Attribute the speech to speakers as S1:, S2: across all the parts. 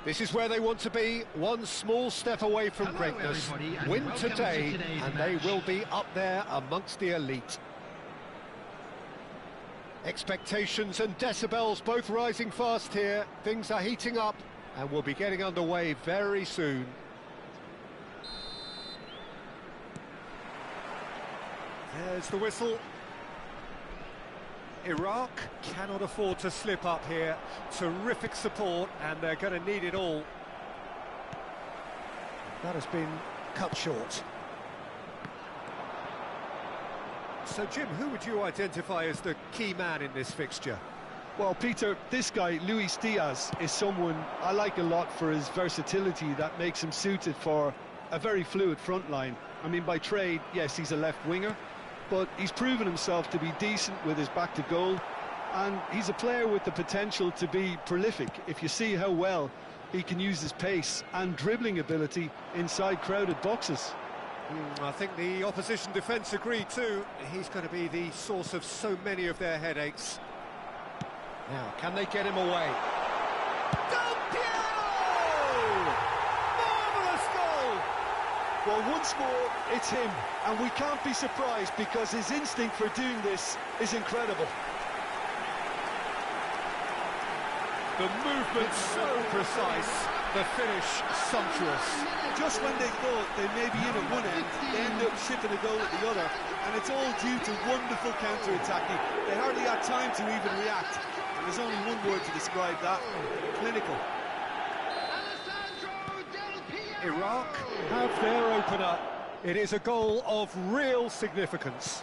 S1: This is where they want to be, one small step away from greatness. Win today, and they will be up there amongst the elite. Expectations and decibels both rising fast here. Things are heating up, and we'll be getting underway very soon. There's the whistle. Iraq cannot afford to slip up here. Terrific support, and they're going to need it all. That has been cut short. So, Jim, who would you identify as the key man in this fixture?
S2: Well, Peter, this guy, Luis Diaz, is someone I like a lot for his versatility that makes him suited for a very fluid front line. I mean, by trade, yes, he's a left winger, but he's proven himself to be decent with his back to goal, and he's a player with the potential to be prolific if you see how well he can use his pace and dribbling ability inside crowded boxes.
S1: I think the opposition defence agree too. He's going to be the source of so many of their headaches. Now, can they get him away? Del Piero! Marvellous goal!
S2: Well, once more, it's him, and we can't be surprised because his instinct for doing this is incredible.
S1: The movement so precise, the finish sumptuous.
S2: Just when they thought they may be in at one end, they end up shipping a goal at the other, and it's all due to wonderful counter-attacking. They hardly had time to even react, and there's only one word to describe that: clinical.
S1: Iraq have their opener. It is a goal of real significance.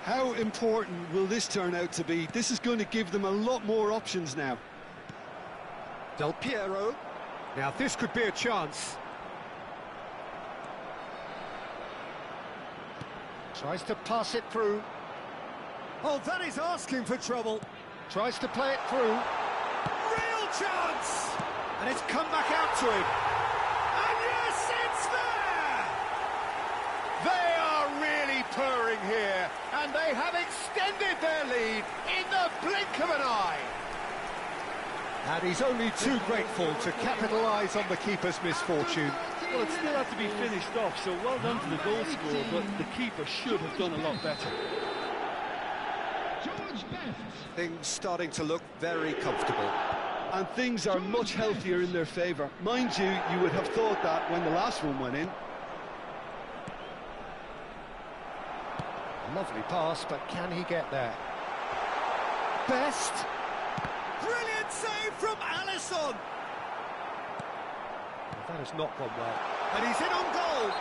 S2: How important will this turn out to be? This is going to give them a lot more options now.
S1: Del Piero. Now this could be a chance. Tries to pass it through. Oh, that is asking for trouble. Tries to play it through. Real chance! And it's come back out to him. And yes, it's there! They are really purring here, and they have extended their lead in the blink of an eye. And he's only too grateful to capitalise on the keeper's misfortune.
S2: Well, it still had to be finished off, so well done to the goal scorer, but the keeper should have done a lot better.
S1: Things starting to look very comfortable.
S2: And things are much healthier in their favour. Mind you, you would have thought that when the last one went in.
S1: Lovely pass, but can he get there? Best. Brilliant save from Alisson. That has not gone well. And he's in on goal.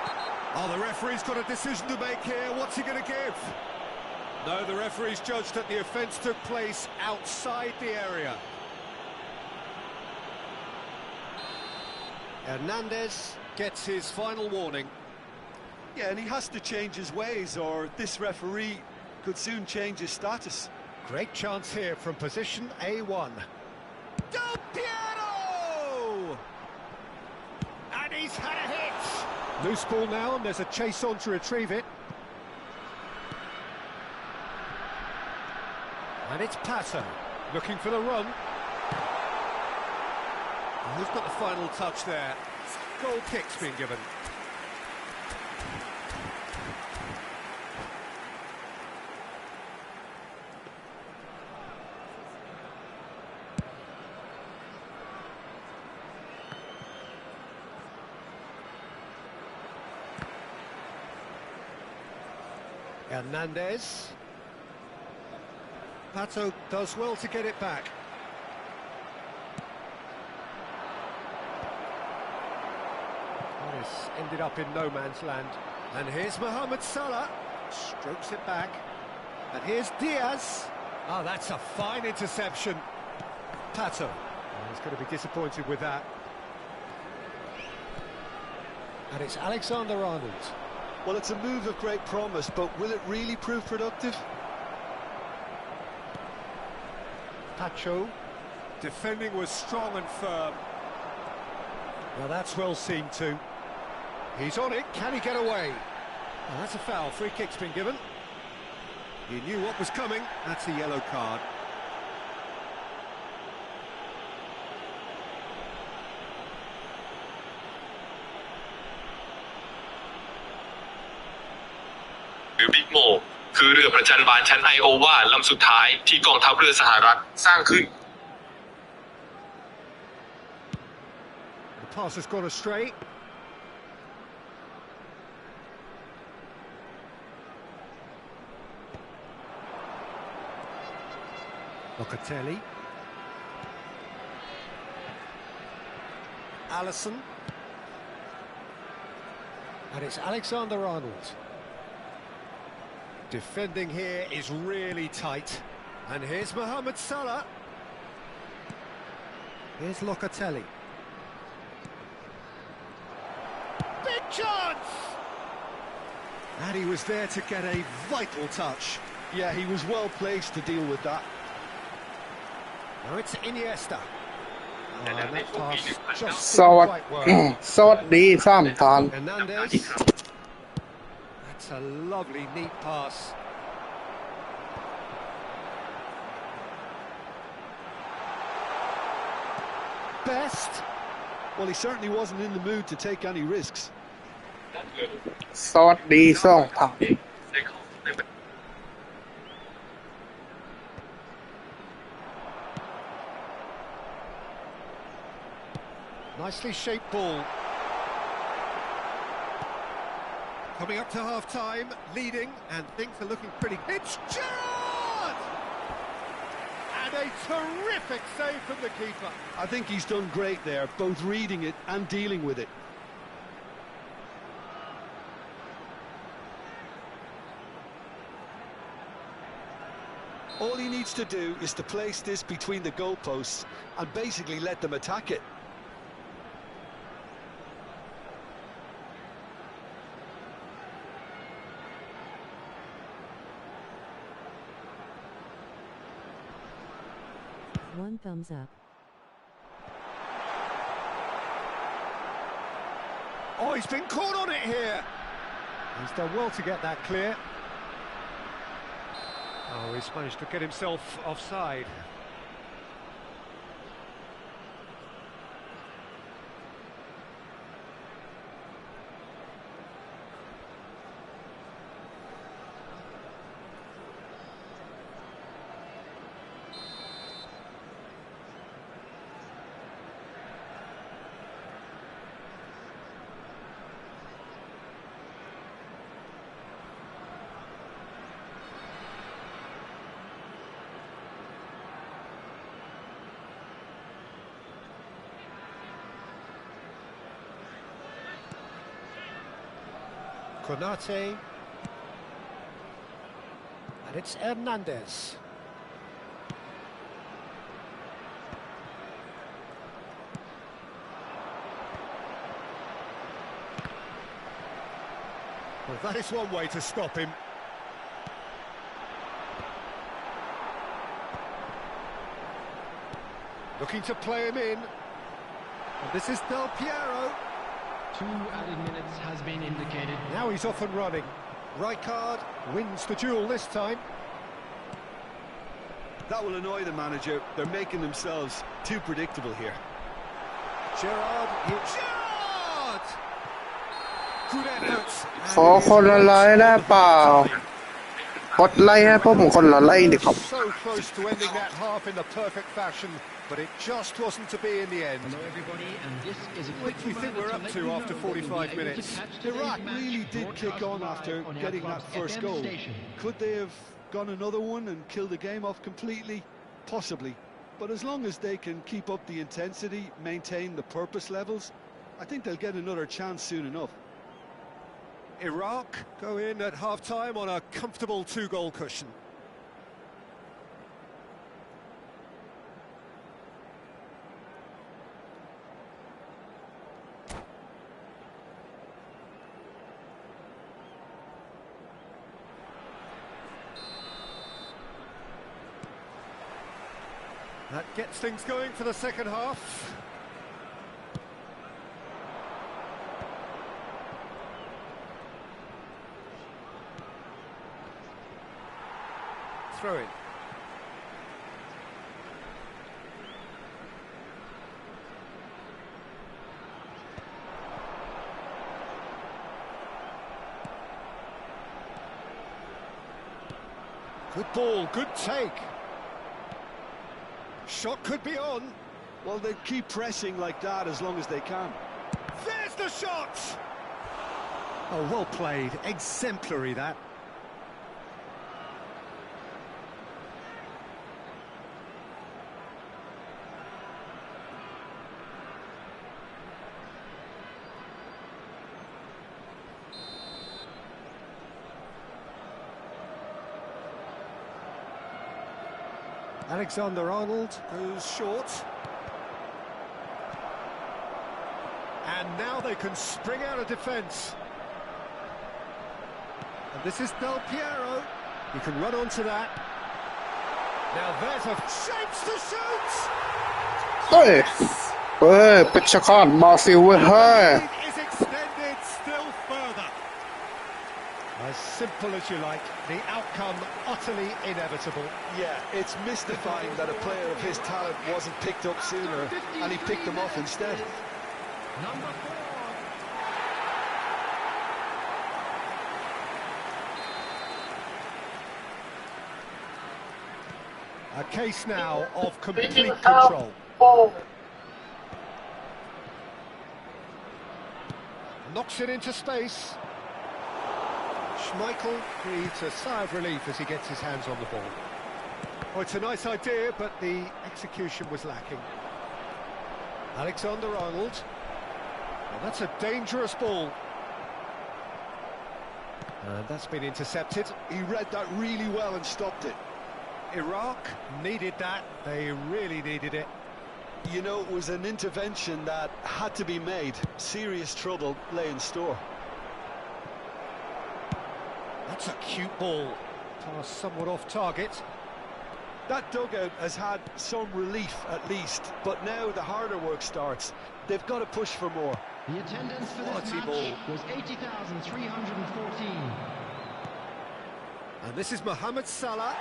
S1: Oh, the referee's got a decision to make here. What's he going to give? No, the referee's judged that the offence took place outside the area. Hernandez gets his final warning.
S2: Yeah, and he has to change his ways, or this referee could soon change his status.
S1: Great chance here from position A1. Del Piero! And he's had a hit! Loose ball now, and there's a chase on to retrieve it. And it's Pato, looking for the run. And who's got the final touch there? Goal kick's been given. Hernandez. Pato does well to get it back. This ended up in no man's land. And here's Mohamed Salah. Strokes it back. And here's Diaz. Oh, that's a fine interception. Pato. He's going to be disappointed with that. And it's Alexander-Arnold.
S2: Well, it's a move of great promise, but will it really prove productive?
S1: Pacho. Defending was strong and firm. Now that's well seen too. He's on it, can he get away? Well, that's a foul, free kick's been given. He knew what was coming, that's a yellow card.
S3: คือเรือประจันบานชั้นไอโอวาลำสุดท้ายที่กองทัพเรือสหรัฐสร้างขึ้น
S1: The pass has gone astray. Locatelli. Alisson. And it's Alexander-Arnold. Defending here is really tight. And here's Mohamed Salah. Here's Locatelli. Big chance! And he was there to get a vital touch.
S2: Yeah, he was well placed to deal with that.
S1: Now it's Iniesta. Oh, and that pass just
S4: สวัส
S1: didn't quite
S4: ดี
S1: work.
S4: สวัสดีสามตอน
S1: Hernandez. That's a lovely, neat pass. Best.
S2: Well, he certainly wasn't in the mood to take any risks.
S4: สวัสดีสองตอน
S1: Nicely shaped ball. Coming up to half-time, leading, and things are looking pretty... It's Gerrard! And a terrific save from the keeper.
S2: I think he's done great there, both reading it and dealing with it. All he needs to do is to place this between the goalposts and basically let them attack it.
S5: One thumbs up.
S1: Oh, he's been caught on it here. He's done well to get that clear. Oh, he's managed to get himself offside. Konate. And it's Hernandez. Well, that is one way to stop him. Looking to play him in. And this is Del Piero.
S6: 2 added minutes has been indicated.
S1: Now he's off and running. Rijkaard wins the duel this time.
S2: That will annoy the manager. They're making themselves too predictable here.
S1: Gerrard. Gerrard! Good effort.
S4: ขอคนละไลค์ได้เปล่ากดไลค์ให้ผมคนละไลค์ดิครับ
S1: So close to ending that half in the perfect fashion, but it just wasn't to be in the end.
S6: Hello everybody, and this is a
S1: What
S6: quick
S1: do you think
S6: reminder
S1: we're
S6: to
S1: up
S6: let
S1: to
S6: you know
S1: after
S6: that
S1: 45
S6: you'll be able to
S1: minutes?
S6: catch today's
S2: Iraq
S6: match
S2: really did kick
S6: broadcast
S2: on after
S6: live on our
S2: getting that
S6: club's
S2: first
S6: FM
S2: goal.
S6: station.
S2: Could they have gone another one and killed the game off completely? Possibly. But as long as they can keep up the intensity, maintain the purpose levels, I think they'll get another chance soon enough.
S1: Iraq go in at half-time on a comfortable 2-goal cushion. That gets things going for the second half. Throw in. Good ball, good take. Shot could be on.
S2: Well, they keep pressing like that as long as they can.
S1: There's the shot! Oh, well played. Exemplary, that. Alexander-Arnold goes short. And now they can spring out of defence. And this is Del Piero. He can run onto that. Now there's a shapes to shoot!
S4: เฮ้ยเป็นชะคอนบราซิลเว้ยเฮ้ย
S1: Is extended still further. As simple as you like, the outcome utterly inevitable.
S2: Yeah, it's mystifying that a player of his talent wasn't picked up sooner, and he picked them off instead.
S6: Number 4.
S1: A case now of complete control. Knocks it into space. Schmeichel breathes a sigh of relief as he gets his hands on the ball. Oh, it's a nice idea, but the execution was lacking. Alexander-Arnold. Well, that's a dangerous ball. And that's been intercepted.
S2: He read that really well and stopped it.
S1: Iraq needed that. They really needed it.
S2: You know, it was an intervention that had to be made. Serious trouble lay in store.
S1: That's a cute ball. Pass somewhat off target.
S2: That dugout has had some relief at least, but now the harder work starts. They've got to push for more.
S6: The attendance for this
S1: Quality
S6: match
S1: ball.
S6: was 80,314.
S1: And this is Mohamed Salah.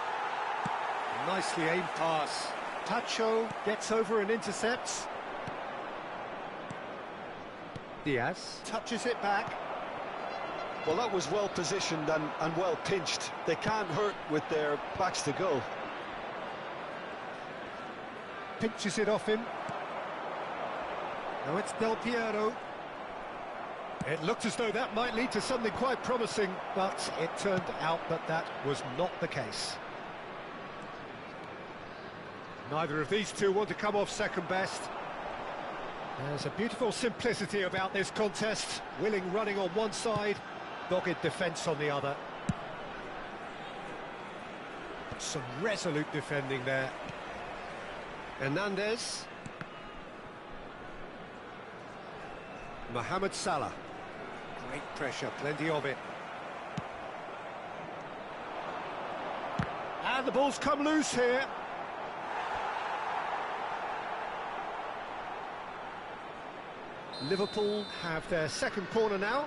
S1: Nicely aimed pass. Tacho gets over and intercepts. Diaz touches it back.
S2: Well, that was well positioned and well pinched. They can't hurt with their backs to goal.
S1: Pinches it off him. Now it's Del Piero. It looked as though that might lead to something quite promising, but it turned out that that was not the case. Neither of these two want to come off second best. There's a beautiful simplicity about this contest. Willing running on one side, dogged defence on the other. Some resolute defending there. Hernandez. Mohamed Salah. Great pressure, plenty of it. And the ball's come loose here. Liverpool have their second corner now.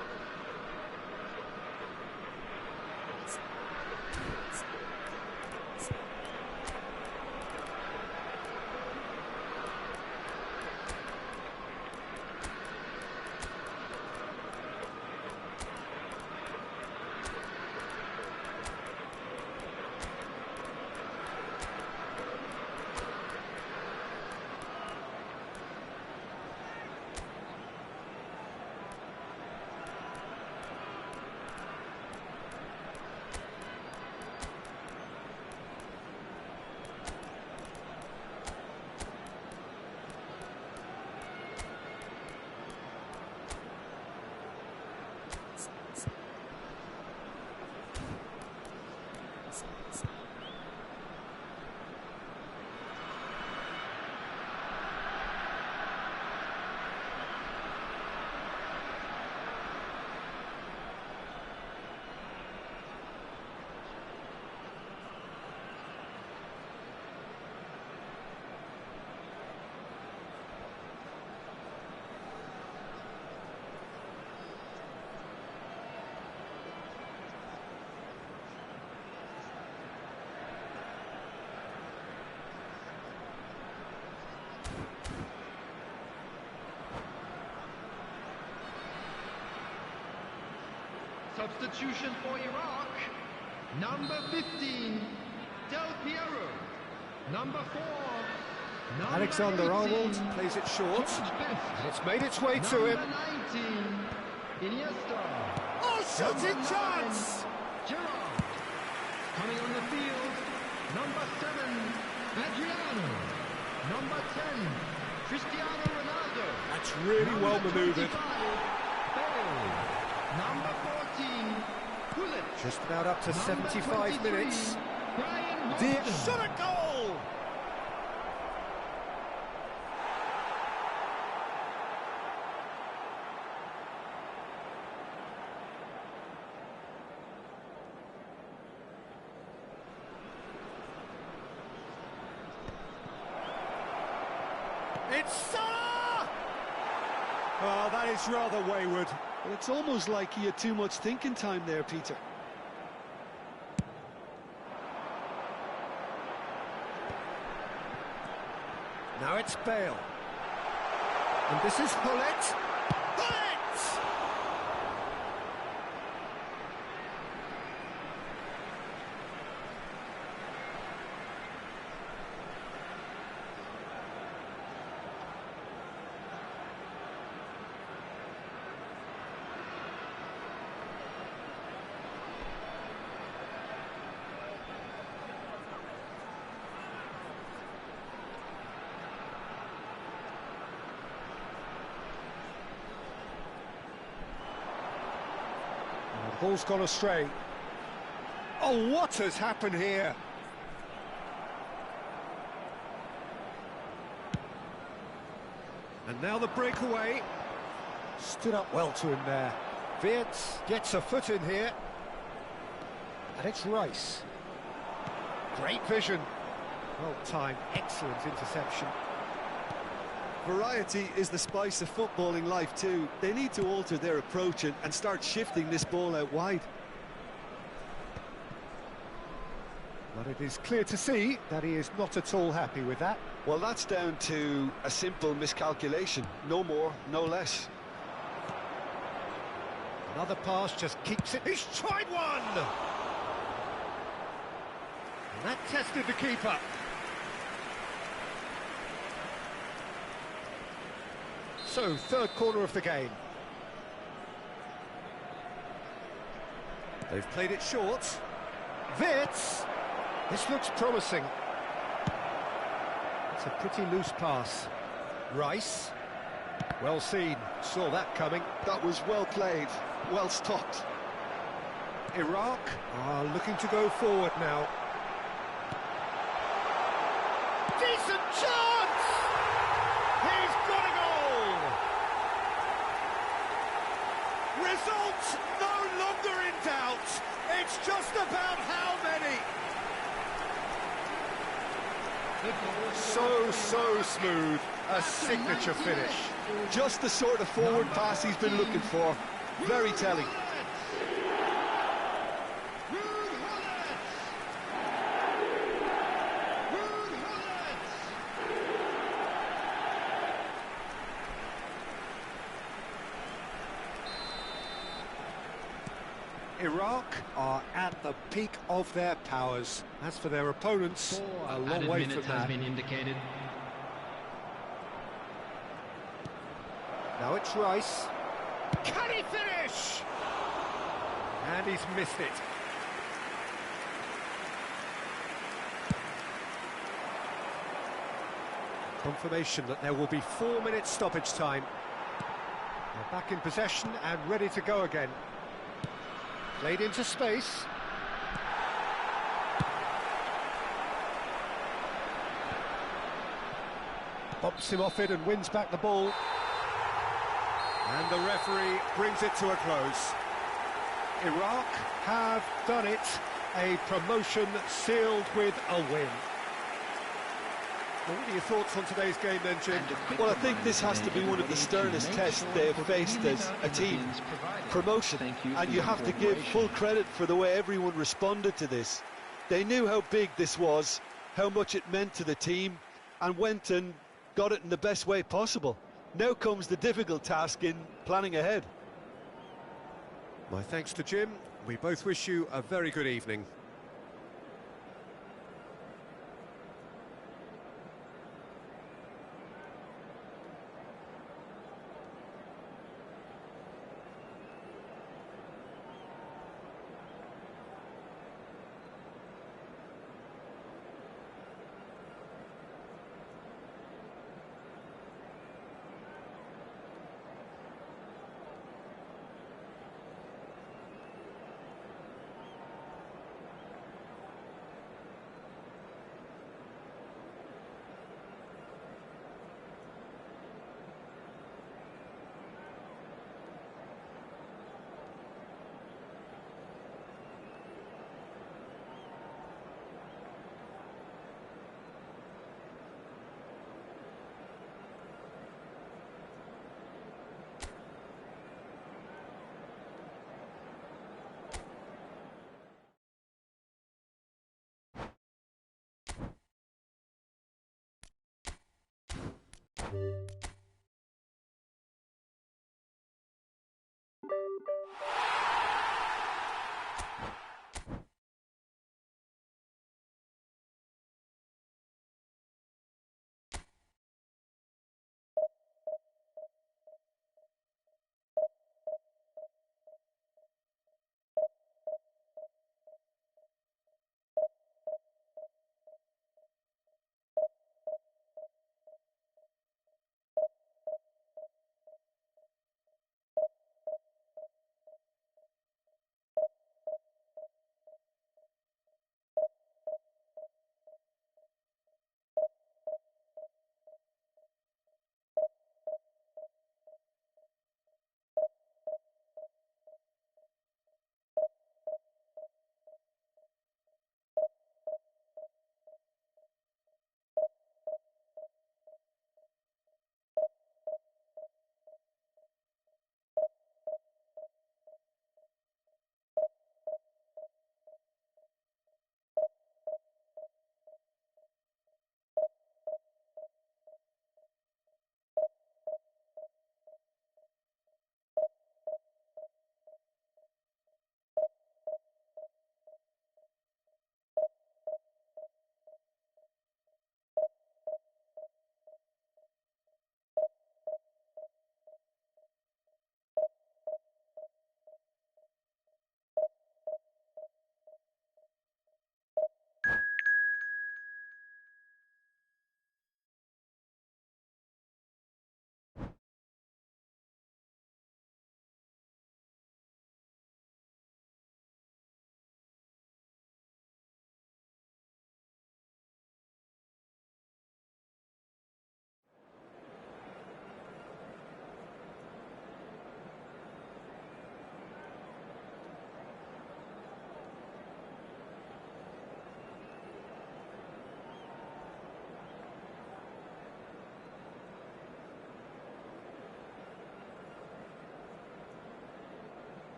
S6: Substitution for Iraq, number 15. Del Piero. Number 4. Number
S1: Alexander-Arnold
S6: 18,
S1: plays it short,
S6: George Best.
S1: and it's made its way to him.
S6: Number 19, Iniesta.
S1: Oh, shooting
S6: Number 9,
S1: chance!
S6: Gerrard. Coming on the field, number 7, Adriano. Number 10, Cristiano Ronaldo.
S1: That's really well
S6: Number
S1: manoeuvred.
S6: 25, Bale. Number 14, Gullit.
S1: Just about up to
S6: Number
S1: 75
S6: 23,
S1: minutes.
S6: Brian
S1: Dear,
S6: Robson.
S1: shot a goal! It's Salah! Oh, that is rather wayward.
S2: Well, it's almost like he had too much thinking time there, Peter.
S1: Now it's Bale. And this is Hullet. Hullet! The ball's gone astray. Oh, what has happened here? And now the breakaway. Stood up well to him there. Wirtz gets a foot in here. And it's Rice. Great vision. Well timed, excellent interception.
S2: Variety is the spice of footballing life too. They need to alter their approach and start shifting this ball out wide.
S1: But it is clear to see that he is not at all happy with that.
S2: Well, that's down to a simple miscalculation. No more, no less.
S1: Another pass just keeps it. He's tried one! And that tested the keeper. So, third corner of the game. They've played it short. Wirtz! This looks promising. It's a pretty loose pass. Rice. Well seen. Saw that coming.
S2: That was well played, well stopped.
S1: Iraq are looking to go forward now. Decent chance! He's got a goal! Result no longer in doubt. It's just about how many. So smooth. A signature finish.
S2: Just the sort of forward pass he's been looking for. Very telling.
S1: Iraq are at the peak of their powers. As for their opponents, a long way from
S6: has
S1: that.
S6: been indicated.
S1: Now it's Rice. Can he finish? And he's missed it. Confirmation that there will be 4 minutes stoppage time. They're back in possession and ready to go again. Played into space. Bumps him off it and wins back the ball. And the referee brings it to a close. Iraq have done it. A promotion sealed with a win. What are your thoughts on today's game then, Jim?
S2: Well, I think this has to be one of the sternest tests they have faced as a team. Promotion, and you have to give full credit for the way everyone responded to this. They knew how big this was, how much it meant to the team, and went and got it in the best way possible. Now comes the difficult task in planning ahead.
S1: My thanks to Jim. We both wish you a very good evening.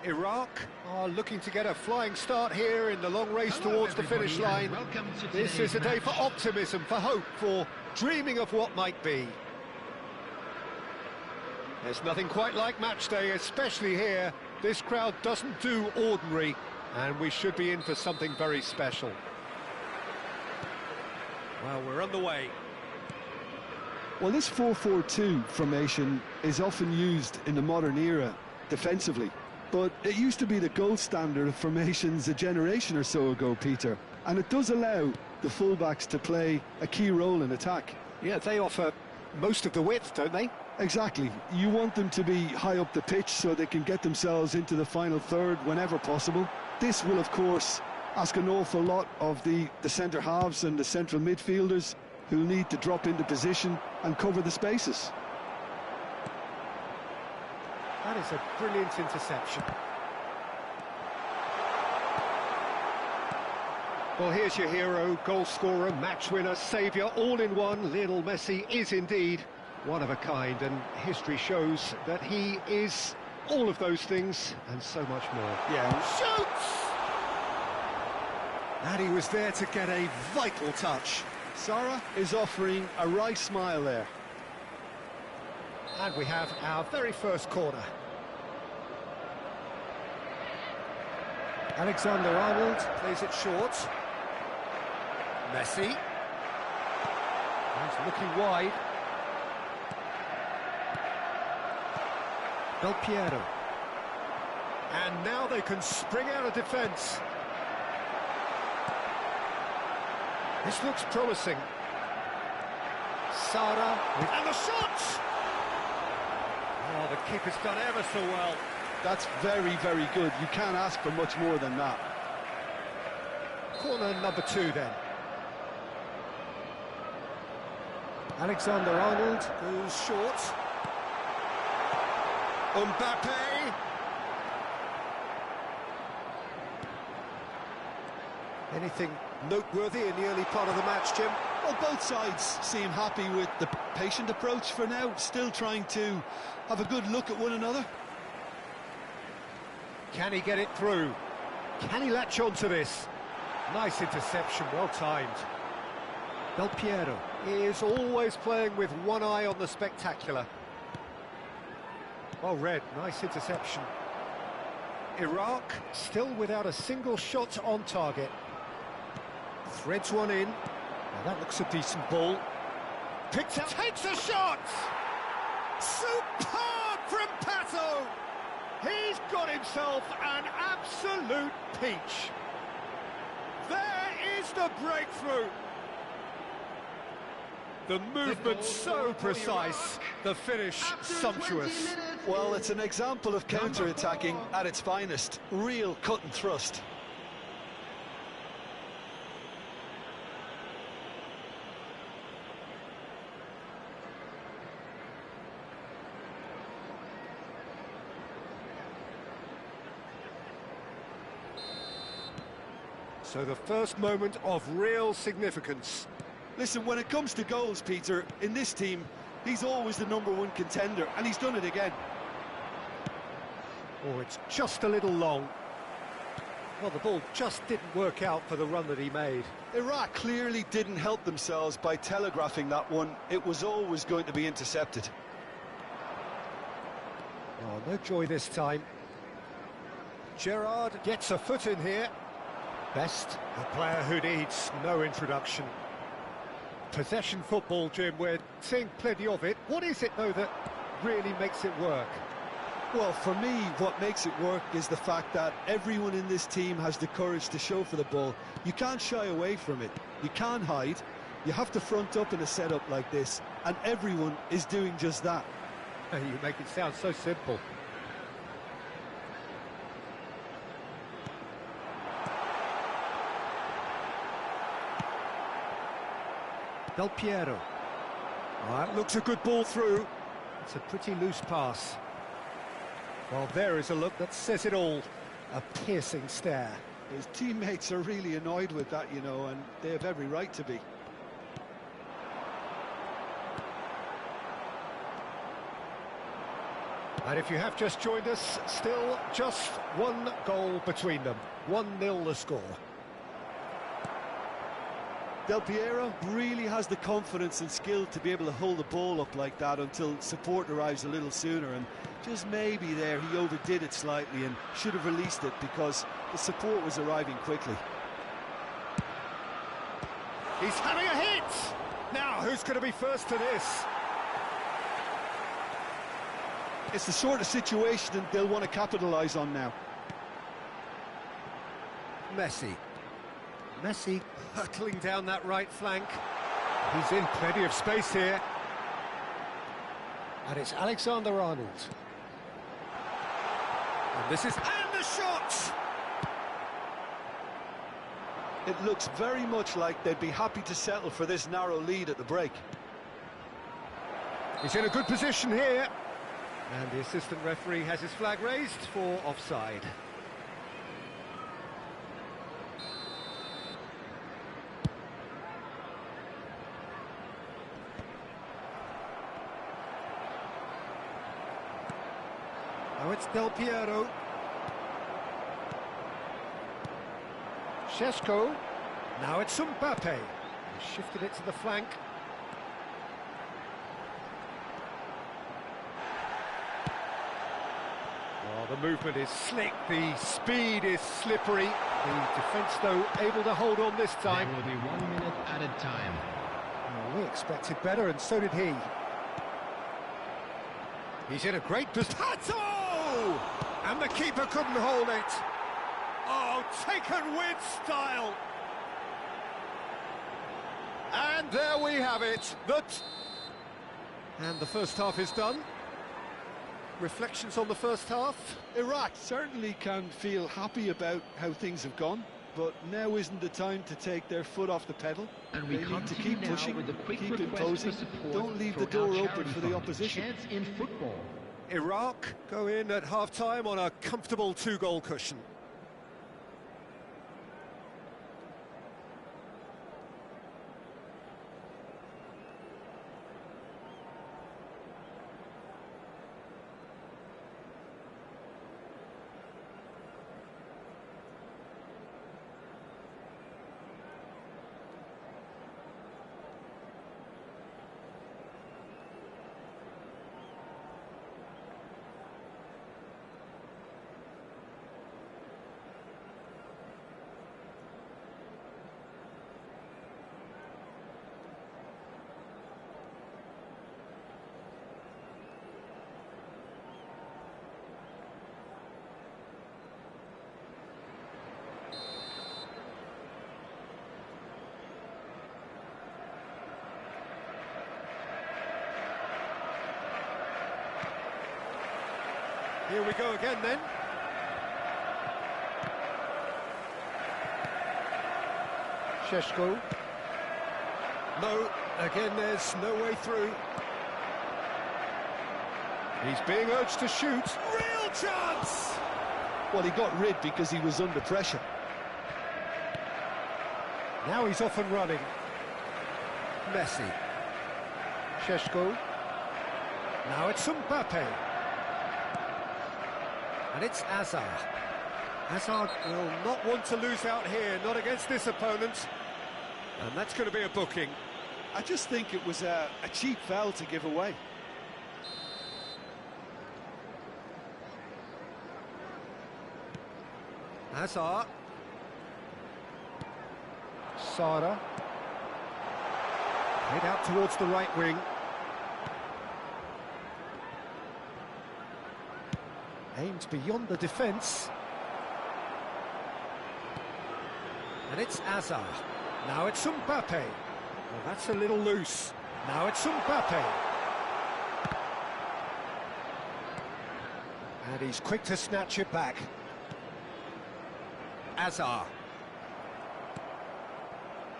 S1: Iraq are looking to get a flying start here in the long race towards the finish line. This is a day for optimism, for hope, for dreaming of what might be. There's nothing quite like match day, especially here. This crowd doesn't do ordinary, and we should be in for something very special. Well, we're underway.
S2: Well, this 4-4-2 formation is often used in the modern era defensively, but it used to be the gold standard of formations a generation or so ago, Peter, and it does allow the fullbacks to play a key role in attack.
S1: Yeah, they offer most of the width, don't they?
S2: Exactly. You want them to be high up the pitch so they can get themselves into the final third whenever possible. This will, of course, ask an awful lot of the centre halves and the central midfielders who need to drop into position and cover the spaces.
S1: That is a brilliant interception. Well, here's your hero, goal scorer, match winner, saviour, all in one. Lionel Messi is indeed one of a kind, and history shows that he is all of those things and so much more.
S2: Yeah.
S1: Shoots! And he was there to get a vital touch.
S2: Sara is offering a wry smile there.
S1: And we have our very first corner. Alexander-Arnold plays it short. Messi. He's looking wide. Del Piero. And now they can spring out of defence. This looks promising. Sara and the shot! Oh, the keeper's done ever so well.
S2: That's very, very good. You can't ask for much more than that.
S1: Corner number 2 then. Alexander-Arnold goes short. Mbappe. Anything noteworthy in the early part of the match, Jim?
S2: Well, both sides seem happy with the patient approach for now, still trying to have a good look at one another.
S1: Can he get it through? Can he latch on to this? Nice interception, well timed. Del Piero is always playing with one eye on the spectacular. Well read, nice interception. Iraq still without a single shot on target. Threads one in. Now that looks a decent ball. Picked up. Takes a shot! Superb from Pato! He's got himself an absolute peach. There is the breakthrough. The movement so precise, the finish sumptuous.
S2: Well, it's an example of counter-attacking at its finest. Real cut and thrust.
S1: So the first moment of real significance.
S2: Listen, when it comes to goals, Peter, in this team, he's always the #1 contender, and he's done it again.
S1: Oh, it's just a little long. Well, the ball just didn't work out for the run that he made.
S2: Iraq clearly didn't help themselves by telegraphing that one. It was always going to be intercepted.
S1: Oh, no joy this time. Gerrard gets a foot in here. Best, a player who needs no introduction. Possession football, Jim, we're seeing plenty of it. What is it, though, that really makes it work?
S2: Well, for me, what makes it work is the fact that everyone in this team has the courage to show for the ball. You can't shy away from it. You can't hide. You have to front up in a setup like this, and everyone is doing just that.
S1: You make it sound so simple. Del Piero. Oh, that looks a good ball through. It's a pretty loose pass. Well, there is a look that says it all. A piercing stare.
S2: His teammates are really annoyed with that, you know, and they have every right to be.
S1: And if you have just joined us, still just one goal between them. 1-0 the score.
S2: Del Piero really has the confidence and skill to be able to hold the ball up like that until support arrives a little sooner, and just maybe there he overdid it slightly and should have released it because the support was arriving quickly.
S1: He's having a hit! Now, who's going to be first to this?
S2: It's the sort of situation that they'll want to capitalise on now.
S1: Messi. Messi hurtling down that right flank. He's in plenty of space here. And it's Alexander-Arnold. And this is... And the shot!
S2: It looks very much like they'd be happy to settle for this narrow lead at the break.
S1: He's in a good position here. And the assistant referee has his flag raised for offside. Now it's Del Piero. Šeško. Now it's Mbappe. He shifted it to the flank. Oh, the movement is slick, the speed is slippery. The defence, though, able to hold on this time.
S6: There will be 1 minute added time.
S1: Oh, we expected better, and so did he. He's in a great position. Oh! And the keeper couldn't hold it. Oh, taken with style. And there we have it. And the first half is done. Reflections on the first half?
S2: Iraq certainly can feel happy about how things have gone, but now isn't the time to take their foot off the pedal.
S6: And we
S2: they need to
S6: continue
S2: keep
S6: now
S2: pushing,
S6: with a quick
S2: keep
S6: request
S2: imposing.
S6: for support
S2: Don't leave the
S6: for our
S2: door open
S6: charity
S2: for the
S6: fund,
S2: opposition.
S6: Chance in Football.
S1: Iraq go in at half-time on a comfortable 2-goal cushion. Here we go again then. Šeško. No, again there's no way through. He's being urged to shoot. Real chance!
S2: Well, he got rid because he was under pressure.
S1: Now he's off and running. Messi. Šeško. Now it's Mbappe. And it's Hazard. Hazard will not want to lose out here, not against this opponent. And that's going to be a booking.
S2: I just think it was a cheap foul to give away.
S1: Hazard. Sada. Head out towards the right wing. Aimed beyond the defence. And it's Hazard. Now it's Mbappe. Well, that's a little loose. Now it's Mbappe. And he's quick to snatch it back. Hazard.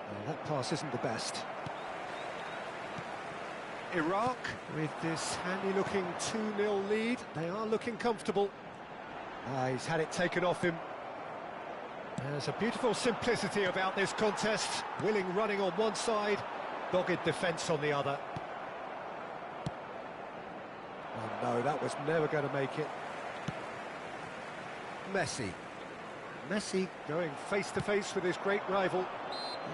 S1: Well, that pass isn't the best. Iraq, with this handy-looking 2-0 lead, they are looking comfortable. He's had it taken off him. There's a beautiful simplicity about this contest. Willing running on one side, dogged defence on the other. Oh no, that was never going to make it. Messi. Messi going face-to-face with his great rival.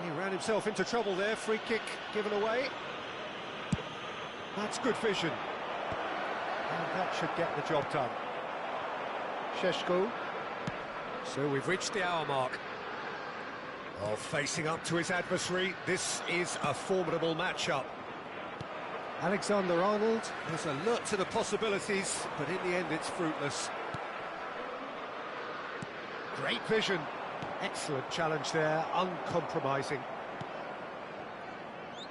S1: He ran himself into trouble there, free kick given away. That's good vision. And that should get the job done. Šeško. So we've reached the hour mark. Oh, facing up to his adversary, this is a formidable matchup. Alexander-Arnold is alert to the possibilities, but in the end it's fruitless. Great vision. Excellent challenge there, uncompromising.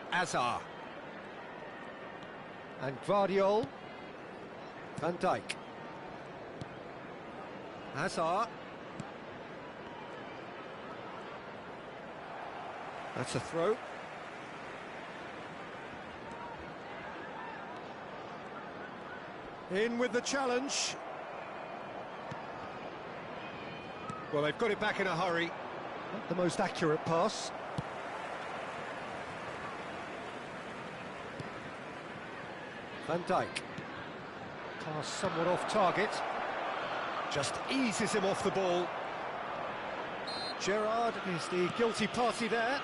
S1: Hazard. And Guardiol. Van Dijk. Hazard. That's a throw. In with the challenge. Well, they've got it back in a hurry. Not the most accurate pass. Van Dijk. Pass somewhat off target. Just eases him off the ball. Gerrard is the guilty party there.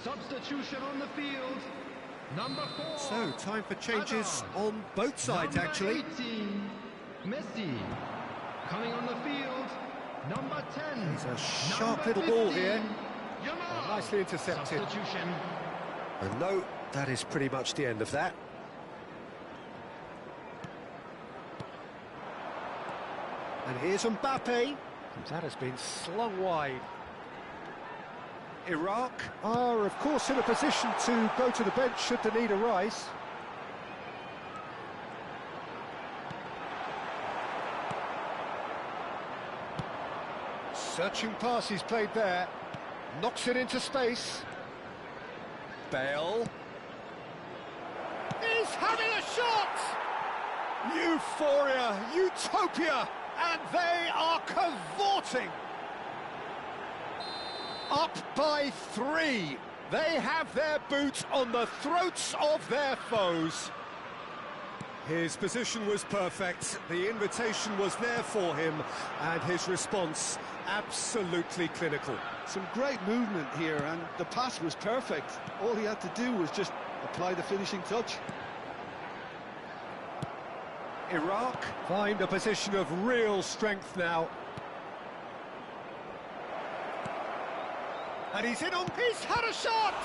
S6: Substitution on the field. Number 4.
S1: So, time for changes on both sides, actually.
S6: 18, Messi. Coming on the field. Number 10.
S1: He's a sharp
S6: Number
S1: little ball
S6: 15,
S1: here.
S6: Yamal.
S1: Nicely intercepted.
S6: Substitution.
S1: And no, that is pretty much the end of that. And here's Mbappe. That has been slung wide. Iraq are, of course, in a position to go to the bench should the need arise. Searching pass he's played there. Knocks it into space. Bale. He's having a shot! Euphoria, utopia, and they are cavorting. Up by 3. They have their boot on the throats of their foes. His position was perfect, the invitation was there for him, and his response absolutely clinical.
S2: Some great movement here, and the pass was perfect. All he had to do was just apply the finishing touch.
S1: Iraq find a position of real strength now. And he's in on... He's had a shot!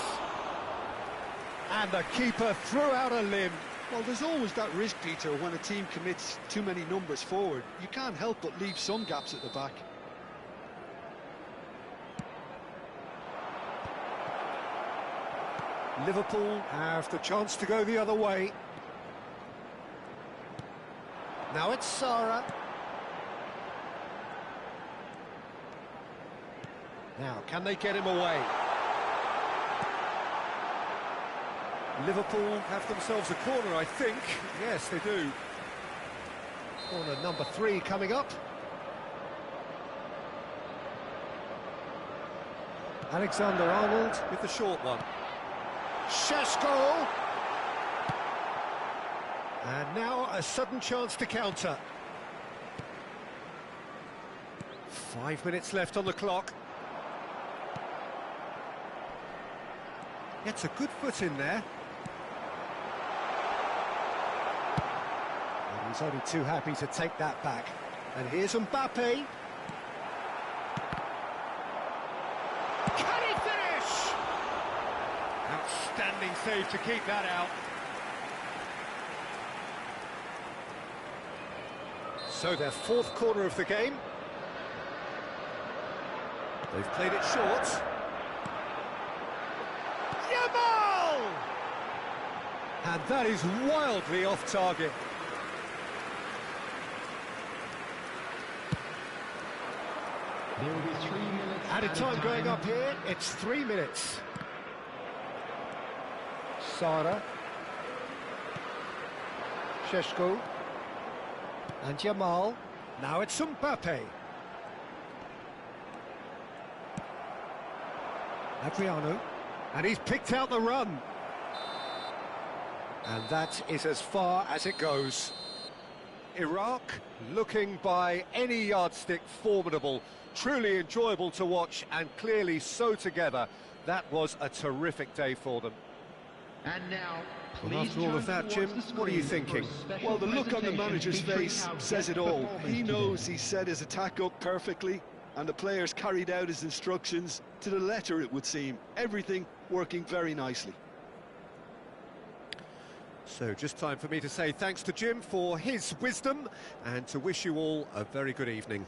S1: And the keeper threw out a limb.
S2: Well, there's always that risk, Peter, when a team commits too many numbers forward. You can't help but leave some gaps at the back.
S1: Liverpool have the chance to go the other way. Now it's Sarah. Now, can they get him away? Liverpool have themselves a corner, I think. Yes, they do. Corner number 3 coming up. Alexander-Arnold with the short one. Šeško! And now a sudden chance to counter. 5 minutes left on the clock. Gets a good foot in there. And he's only too happy to take that back. And here's Mbappe. Can he finish? Outstanding save to keep that out. So their 4th corner of the game. They've played it short. Yamal! And that is wildly off target.
S6: There will be 3 minutes.
S1: Added time going up here, it's 3 minutes. Sara. Sheshko. And Yamal. Now it's Mbappe. Adriano. And he's picked out the run. And that is as far as it goes. Iraq looking by any yardstick formidable, truly enjoyable to watch and clearly so together. That was a terrific day for them.
S6: And now,
S1: Well, after all of that, Jim, what are you thinking?
S2: Well, the look on the manager's face says it all. He knows he set his attack up perfectly, and the players carried out his instructions to the letter, it would seem. Everything working very nicely.
S1: So just time for me to say thanks to Jim for his wisdom and to wish you all a very good evening.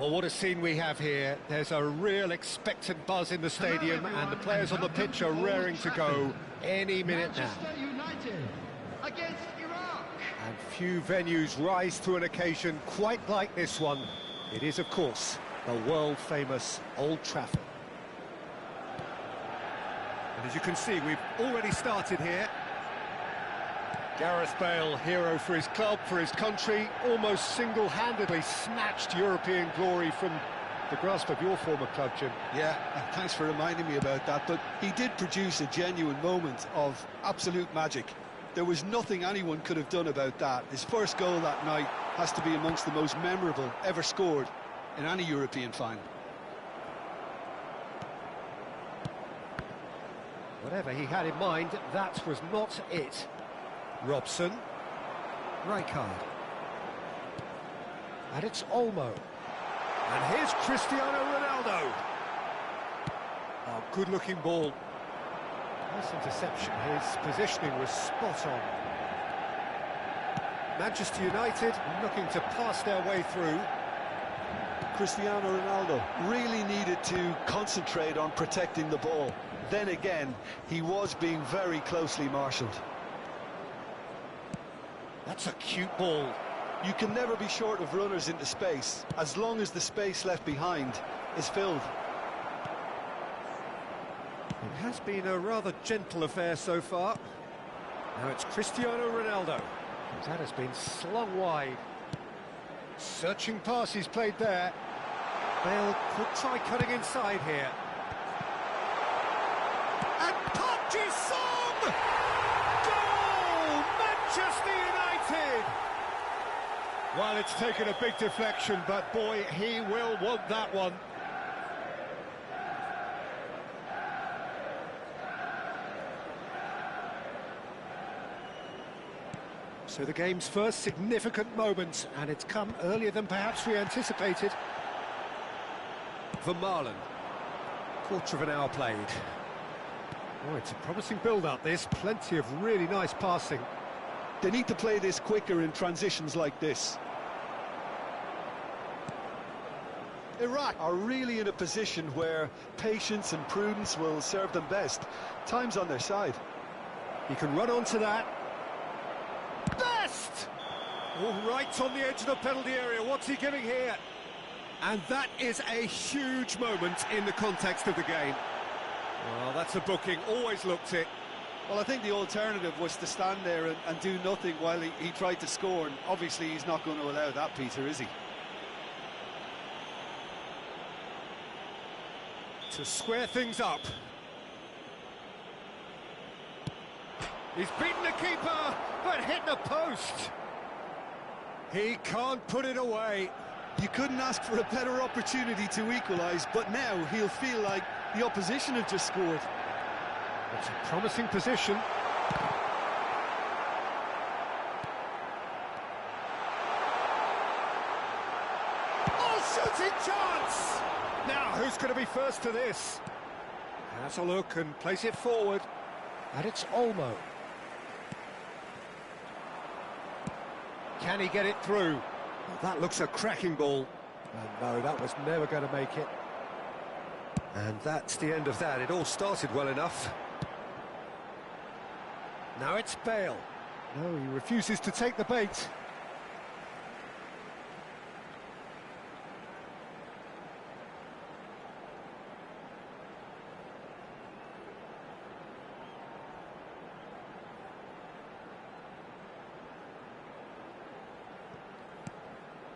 S1: Well, what a scene we have here. There's a real expectant buzz in the stadium, and the players on the pitch are raring to go any minute now.
S6: Manchester United against Iraq.
S1: And few venues rise to an occasion quite like this one. It is, of course, the world-famous Old Trafford. And as you can see, we've already started here. Gareth Bale, hero for his club, for his country, almost single-handedly snatched European glory from the grasp of your former club, Jim.
S2: Yeah, thanks for reminding me about that, but he did produce a genuine moment of absolute magic. There was nothing anyone could have done about that. His first goal that night has to be amongst the most memorable ever scored in any European final.
S1: Whatever he had in mind, that was not it. Robson. Rijkaard. And it's Olmo. And here's Cristiano Ronaldo. Oh, good-looking ball. Nice interception. His positioning was spot on. Manchester United looking to pass their way through.
S2: Cristiano Ronaldo really needed to concentrate on protecting the ball. Then again, he was being very closely marshalled.
S1: That's a cute ball.
S2: You can never be short of runners into space, as long as the space left behind is filled.
S1: It has been a rather gentle affair so far. Now it's Cristiano Ronaldo. That has been slung wide. Searching pass he's played there. Bale could try cutting inside here. And Park Ji-sung! Goal! Manchester United! Well, it's taken a big deflection, but boy, he will want that one. So the game's first significant moment, and it's come earlier than perhaps we anticipated. Vermaelen. Quarter of an hour played. Oh, it's a promising build-up, this. Plenty of really nice passing.
S2: They need to play this quicker in transitions like this. Iraq are really in a position where patience and prudence will serve them best. Time's on their side.
S1: He can run onto that. Best! Oh, right on the edge of the penalty area. What's he giving here? And that is a huge moment in the context of the game. Well, that's a booking. Always looked it.
S2: Well, I think the alternative was to stand there and do nothing while he tried to score, and obviously he's not going to allow that, Peter, is he?
S1: To square things up. He's beaten the keeper, but hit the post. He can't put it away.
S2: You couldn't ask for a better opportunity to equalise, but now he'll feel like the opposition have just scored.
S1: It's a promising position. Oh, shooting chance! Now, who's going to be first to this? Has a look and plays it forward. And it's Olmo. Can he get it through? Well, that looks a cracking ball. And no, that was never going to make it. And that's the end of that. It all started well enough. Now it's Bale. No, he refuses to take the bait.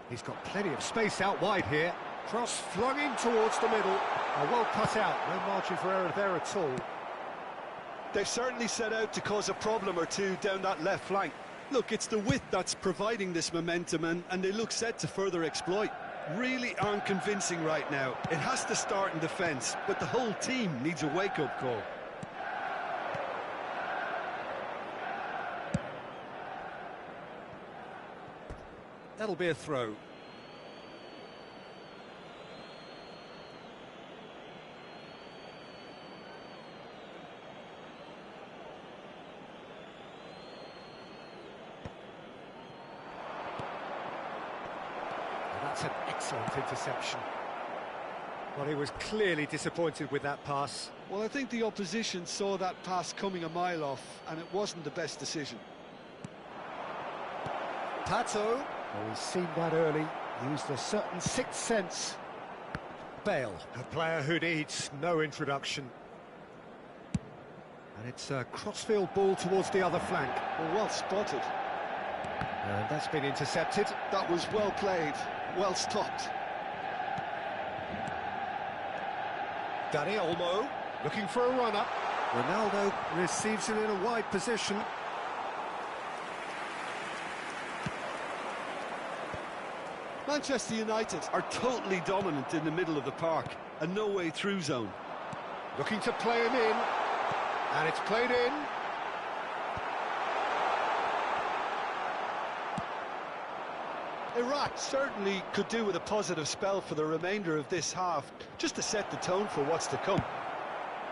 S1: He's got plenty of space out wide here. Cross flung in towards the middle. Oh, well cut out. No margin for error there at all.
S2: They've certainly set out to cause a problem or two down that left flank. Look, it's the width that's providing this momentum, and they look set to further exploit. Really aren't convincing right now. It has to start in defence, but the whole team needs a wake-up call.
S1: That'll be a throw. That's an excellent interception. Well, he was clearly disappointed with that pass.
S2: Well, I think the opposition saw that pass coming a mile off, and it wasn't the best decision.
S1: Pato, oh, he's seen that early, used a certain sixth sense. Bale, a player who needs no introduction. And it's a crossfield ball towards the other flank.
S2: Well spotted.
S1: And that's been intercepted.
S2: That was well played, well stopped.
S1: Dani Olmo, looking for a run-up. Ronaldo receives it in a wide position.
S2: Manchester United are totally dominant in the middle of the park, a no-way through zone.
S1: Looking to play him in, and it's played in.
S2: Iraq certainly could do with a positive spell for the remainder of this half, just to set the tone for what's to come.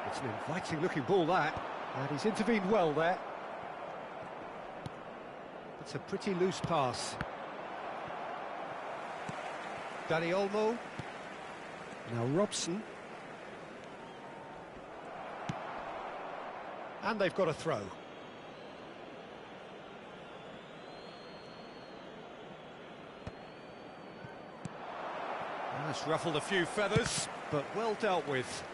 S1: It's an inviting-looking ball, that, and he's intervened well there. It's a pretty loose pass. Dani Olmo. Now Robson. And they've got a throw. That's ruffled a few feathers, but well dealt with.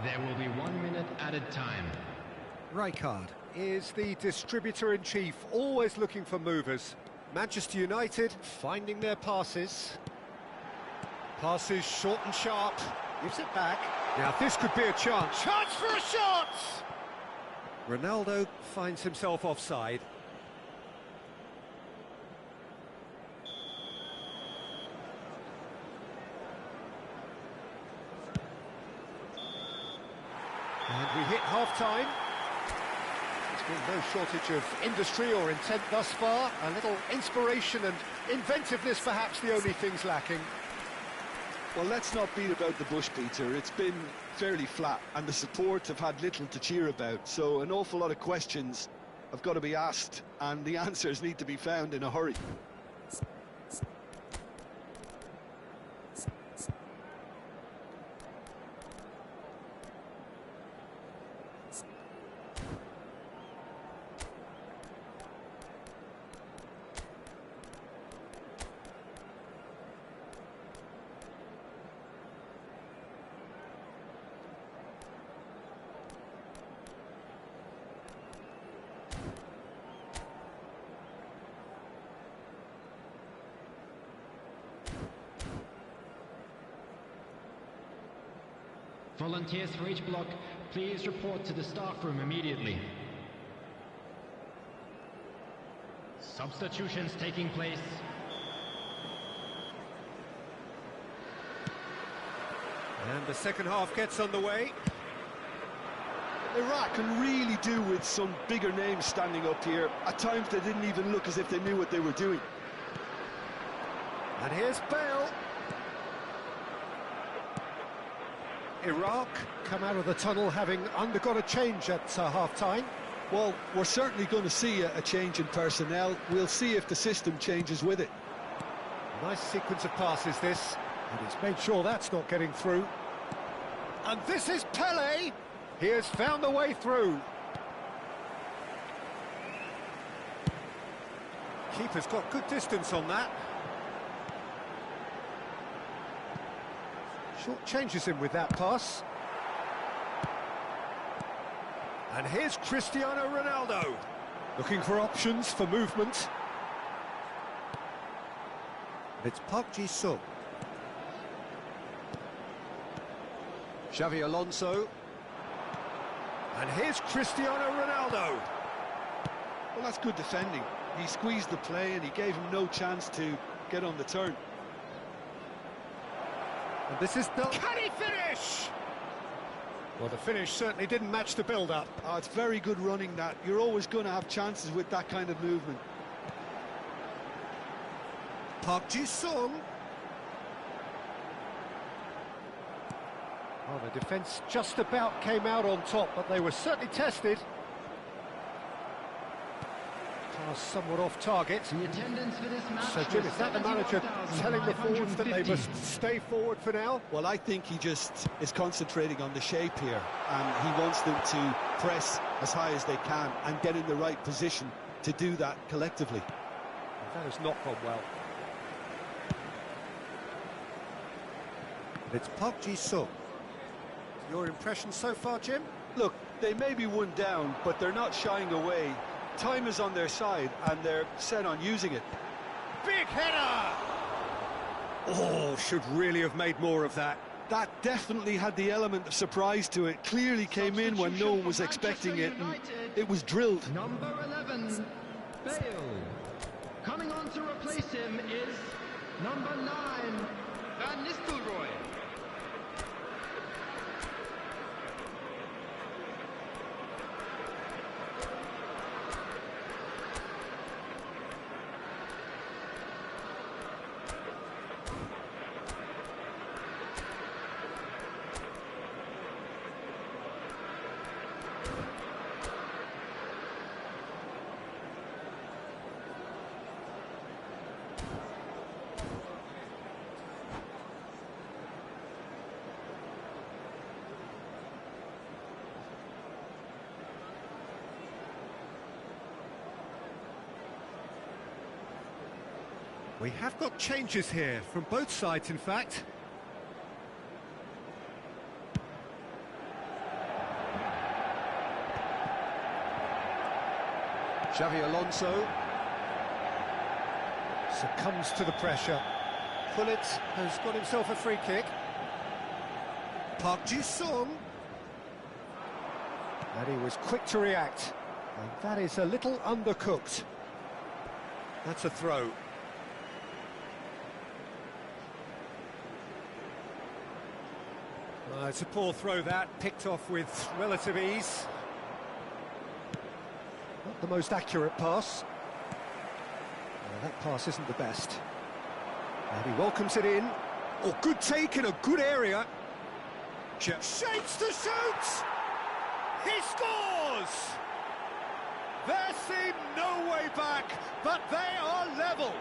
S6: There will be 1 minute added time.
S1: Rijkaard is the distributor-in-chief, always looking for movers. Manchester United finding their passes. Passes short and sharp. Gives it back. Now this could be a chance. Chance for a shot! Ronaldo finds himself offside. And we hit half-time. There's been no shortage of industry or intent thus far. A little inspiration and inventiveness, perhaps the only things lacking.
S2: Well, let's not beat about the bush, Peter. It's been fairly flat, and the support have had little to cheer about. So an awful lot of questions have got to be asked, and the answers need to be found in a hurry.
S6: Volunteers for each block, please report to the staff room immediately. Substitutions taking place.
S1: And the second half gets underway.
S2: Iraq can really do with some bigger names standing up here. At times they didn't even look as if they knew what they were doing.
S1: And here's Bale. Iraq come out of the tunnel having undergone a change at half-time.
S2: Well, we're certainly going to see a change in personnel. We'll see if the system changes with it.
S1: Nice sequence of passes, this. And he's made sure that's not getting through. And this is Pele. He has found a way through. Keeper's got good distance on that. Short changes him with that pass. And here's Cristiano Ronaldo. Looking for options for movement. It's Park Ji-sung. Xavi Alonso. And here's Cristiano Ronaldo.
S2: Well, that's good defending. He squeezed the play and he gave him no chance to get on the turn.
S1: And this is the... Can he finish? Well, the finish certainly didn't match the build-up.
S2: Oh, it's very good running, that. You're always going to have chances with that kind of movement.
S1: Park Ji-sung. Oh, the defence just about came out on top, but they were certainly tested. somewhat off target.
S6: The attendance for this match
S1: So, Jim, is that the manager telling the forwards that they must stay forward for now?
S2: Well, I think he just is concentrating on the shape here, and he wants them to press as high as they can and get in the right position to do that collectively.
S1: That has not gone well. It's Park Ji-sung. Your impression so far, Jim?
S2: Look, they may be one down, but they're not shying away. Time is on their side, and they're set on using it.
S1: Big header! Oh, should really have made more of that.
S2: That definitely had the element of surprise to it. Clearly came in when no one was expecting it, and it was drilled.
S6: Number 11, Bale. Coming on to replace him is number 9, Van Nistelrooy.
S1: We have got changes here, from both sides in fact. Xavi Alonso succumbs to the pressure. Pullet has got himself a free kick. Park Ji-sung. And he was quick to react. And that is a little undercooked. That's a throw. It's a poor throw that, picked off with relative ease. Not the most accurate pass. That pass isn't the best. And he welcomes it in. Oh, good take in a good area. Shapes to shoot! He scores! There seemed no way back, but they are level.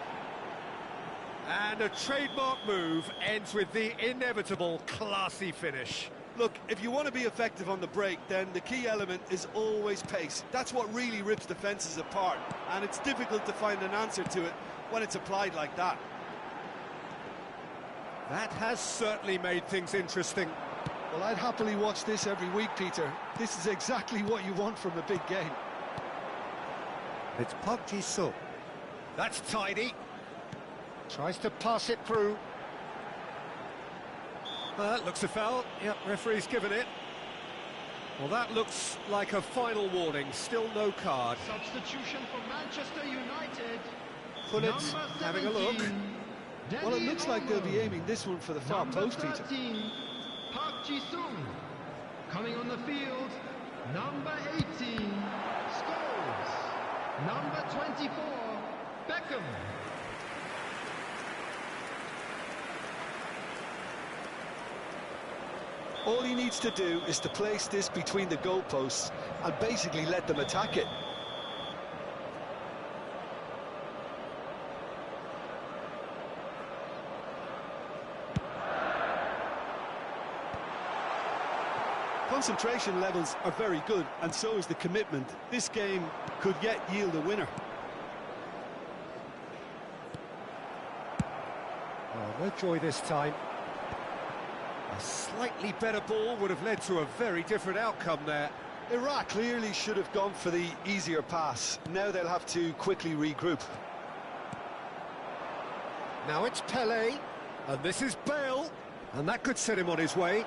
S1: And a trademark move ends with the inevitable classy finish.
S2: Look, if you want to be effective on the break, then the key element is always pace. That's what really rips defences apart, and it's difficult to find an answer to it when it's applied like that.
S1: That has certainly made things interesting.
S2: Well, I'd happily watch this every week, Peter. This is exactly what you want from a big game.
S1: It's Park Ji-sung. That's tidy. Tries to pass it through. Looks a foul. Yep, referee's given it. Well, that looks like a final warning. Still no card.
S6: Substitution for Manchester United.
S1: Pullet having a look.
S2: Well, it looks like they'll be aiming this one for the far post, Peter.
S6: 13, Park Ji-sung. Coming on the field, number 18, Scholes. Number 24, Beckham.
S2: All he needs to do is to place this between the goalposts and basically let them attack it. Concentration levels are very good, and so is the commitment. This game could yet yield a winner.
S1: Oh, no joy this time. A slightly better ball would have led to a very different outcome there.
S2: Iraq clearly should have gone for the easier pass. Now they'll have to quickly regroup.
S1: Now it's Pele, and this is Bale, and that could set him on his way.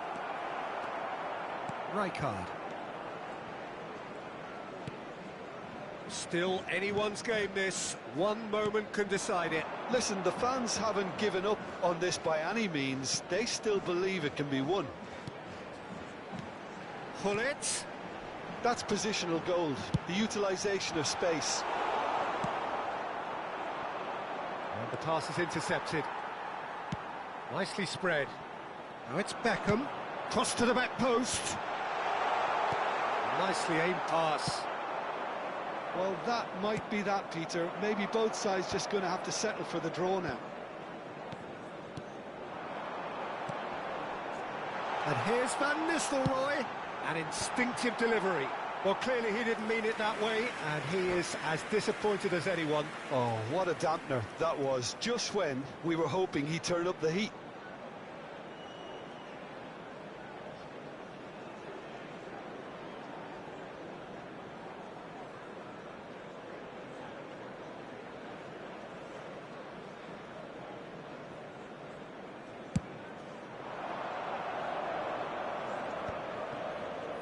S1: Rijkaard. Still anyone's game this. One moment can decide it.
S2: Listen, the fans haven't given up on this by any means. They still believe it can be won.
S1: Pullet.
S2: That's positional gold, the utilisation of space.
S1: And the pass is intercepted. Nicely spread. Now it's Beckham. Cross to the back post. Nicely aimed pass.
S2: Well, that might be that, Peter. Maybe both sides just going to have to settle for the draw now.
S1: And here's Van Nistelrooy, an instinctive delivery. Well, clearly he didn't mean it that way, and he is as disappointed as anyone.
S2: Oh, what a dampener that was, just when we were hoping he'd turn up the heat.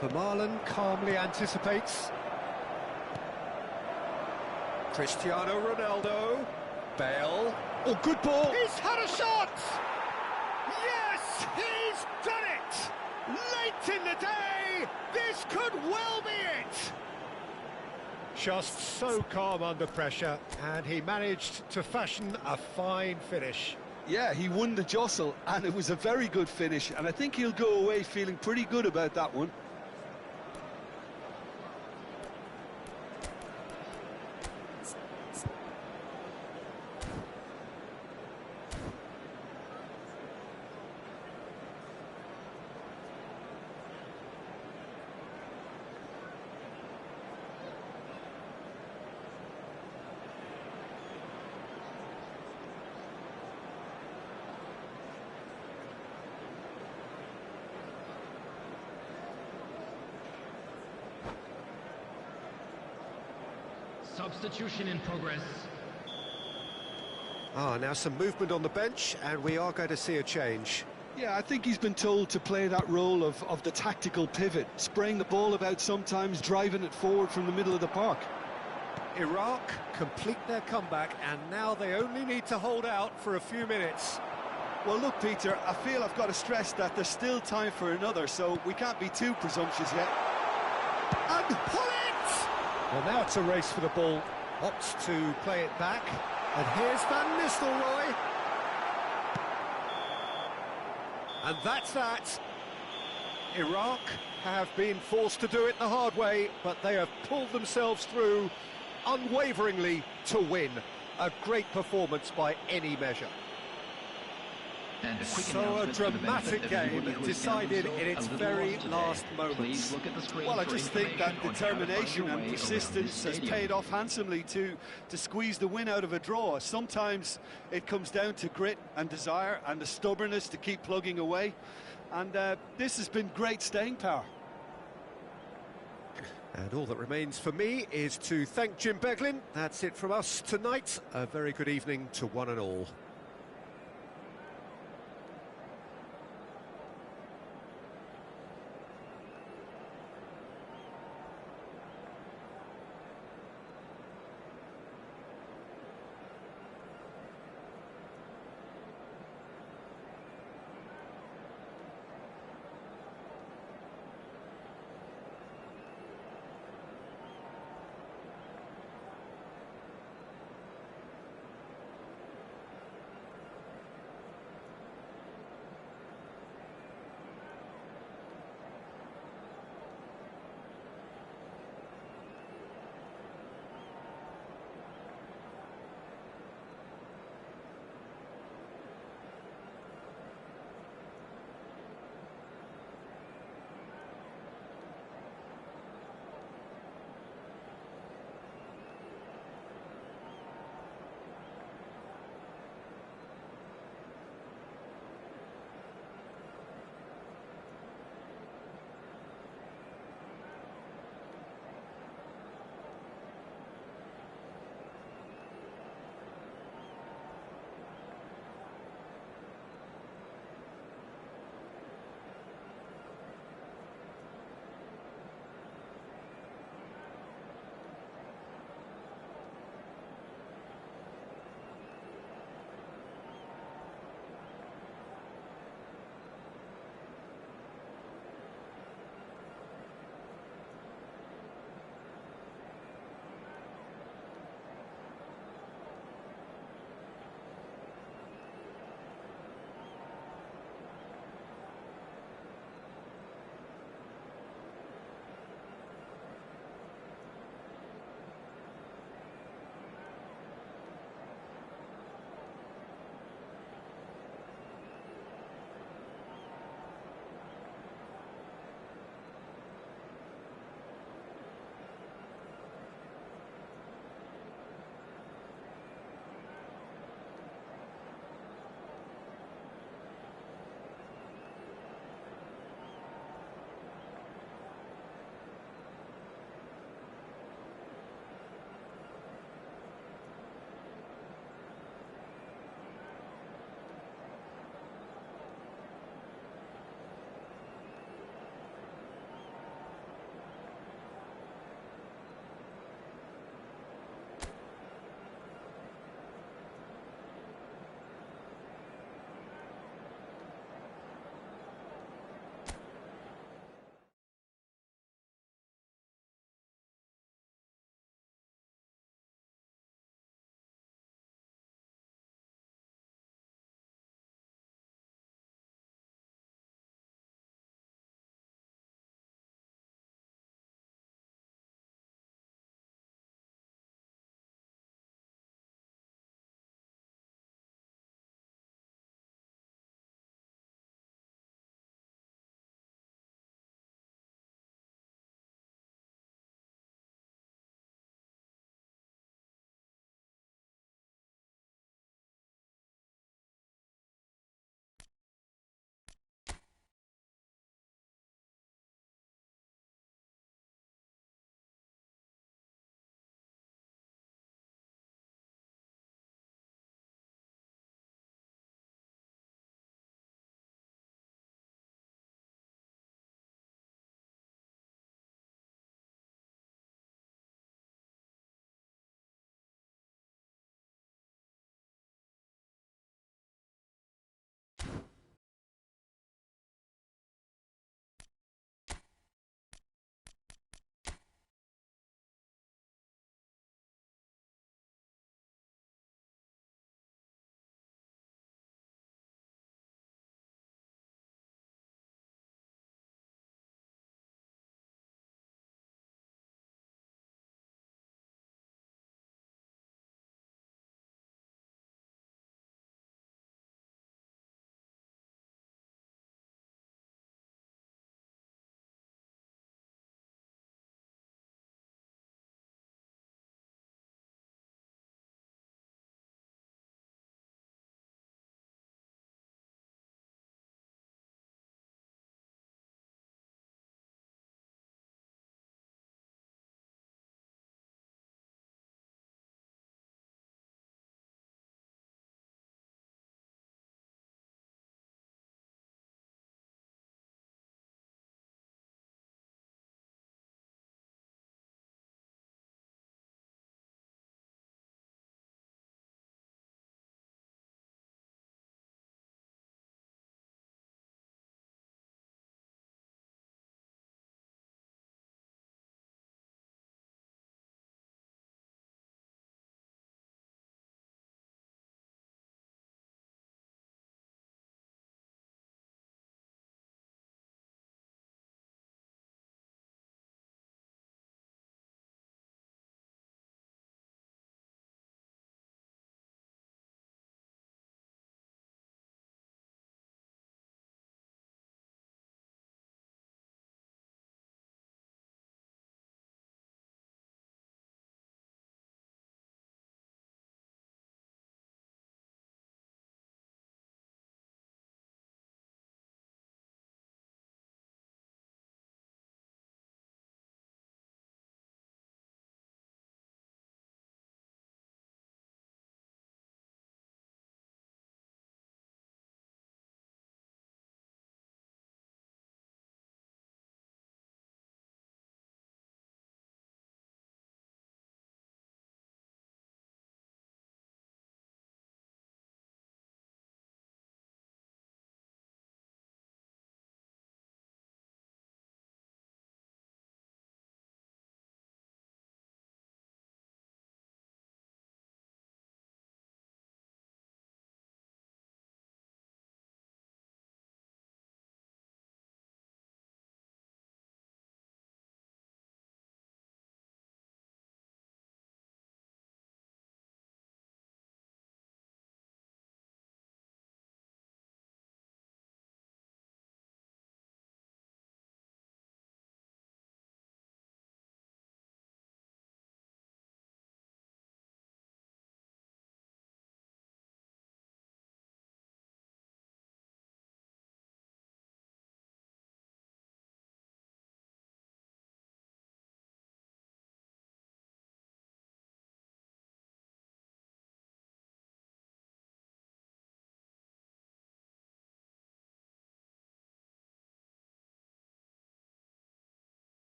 S1: Vermaelen calmly anticipates. Cristiano Ronaldo. Bale.
S2: Oh, good ball!
S1: He's had a shot! Yes, he's done it! Late in the day, this could well be it! Just so calm under pressure, and he managed to fashion a fine finish.
S2: Yeah, he won the jostle, and it was a very good finish, and I think he'll go away feeling pretty good about that one.
S6: Substitution in progress.
S1: Now some movement on the bench, and we are going to see a change.
S2: Yeah, I think he's been told to play that role of the tactical pivot, spraying the ball about sometimes, driving it forward from the middle of the park.
S1: Iraq complete their comeback, and now they only need to hold out for a few minutes.
S2: Well, look, Peter, I feel I've got to stress that there's still time for another, so we can't be too presumptuous yet.
S1: And pull it! Well, now it's a race for the ball. Opts to play it back. And here's Van Nistelrooy. And that's that. Iraq have been forced to do it the hard way, but they have pulled themselves through unwaveringly to win. A great performance by any measure. So a dramatic game decided in its very last moments.
S2: Well, I just think that determination and persistence has paid off handsomely to squeeze the win out of a draw. Sometimes it comes down to grit and desire and the stubbornness to keep plugging away. And this has been great staying power.
S1: And all that remains for me is to thank Jim Beglin. That's it from us tonight. A very good evening to one and all.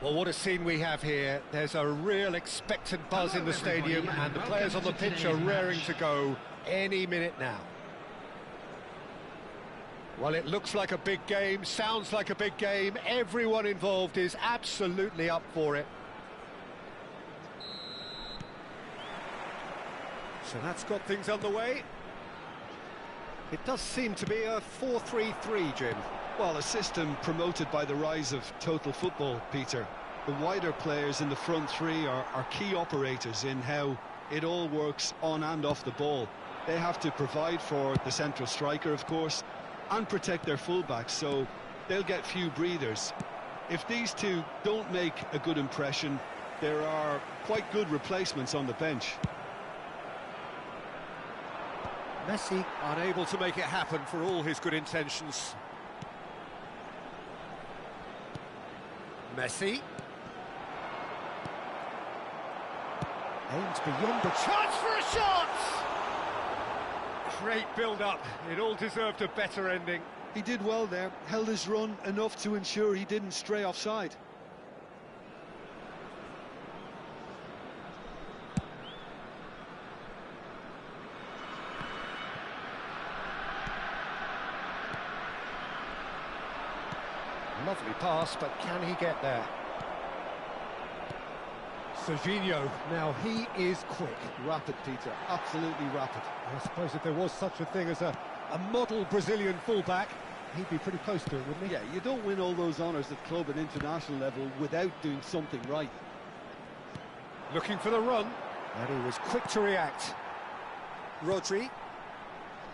S1: Well, what a scene we have here. There's a real expectant buzz in the stadium, and the players on the pitch are raring to go any minute now. Well, it looks like a big game, sounds like a big game. Everyone involved is absolutely up for it. So that's got things underway. It does seem to be a 4-3-3, Jim.
S2: Well, a system promoted by the rise of total football, Peter. The wider players in the front three are key operators in how it all works on and off the ball. They have to provide for the central striker, of course, and protect their fullbacks, so they'll get few breathers. If these two don't make a good impression, there are quite good replacements on the bench.
S1: Messi unable to make it happen for all his good intentions. Messi aims beyond the chance for a shot! Great build-up, it all deserved a better ending.
S2: He did well there, held his run enough to ensure he didn't stray offside.
S1: Lovely pass, but can he get there? Serginho, now he is quick.
S2: Rapid, Peter, absolutely rapid.
S1: I suppose if there was such a thing as a model Brazilian fullback, he'd be pretty close to it, wouldn't he?
S2: Yeah, you don't win all those honours at club and international level without doing something right.
S1: Looking for the run, and he was quick to react. Rodri.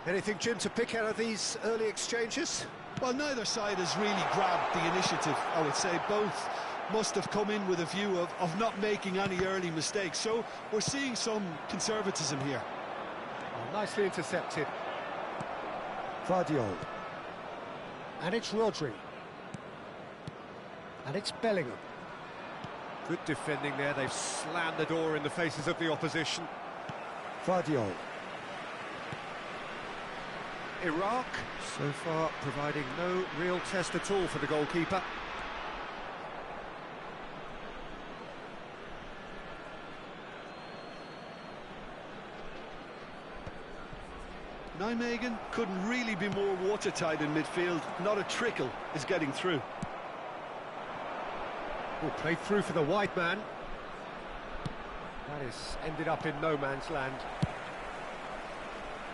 S1: Anything, Jim, to pick out of these early exchanges?
S2: Well, neither side has really grabbed the initiative, I would say. Both must have come in with a view of not making any early mistakes. So we're seeing some conservatism here.
S1: Oh, nicely intercepted. Vardiol. And it's Rodri. And it's Bellingham. Good defending there. They've slammed the door in the faces of the opposition. Vardiol. Iraq, so far providing no real test at all for the goalkeeper.
S2: Nijmegen couldn't really be more watertight in midfield. Not a trickle is getting through.
S1: Oh, played through for the wide man. That is ended up in no man's land.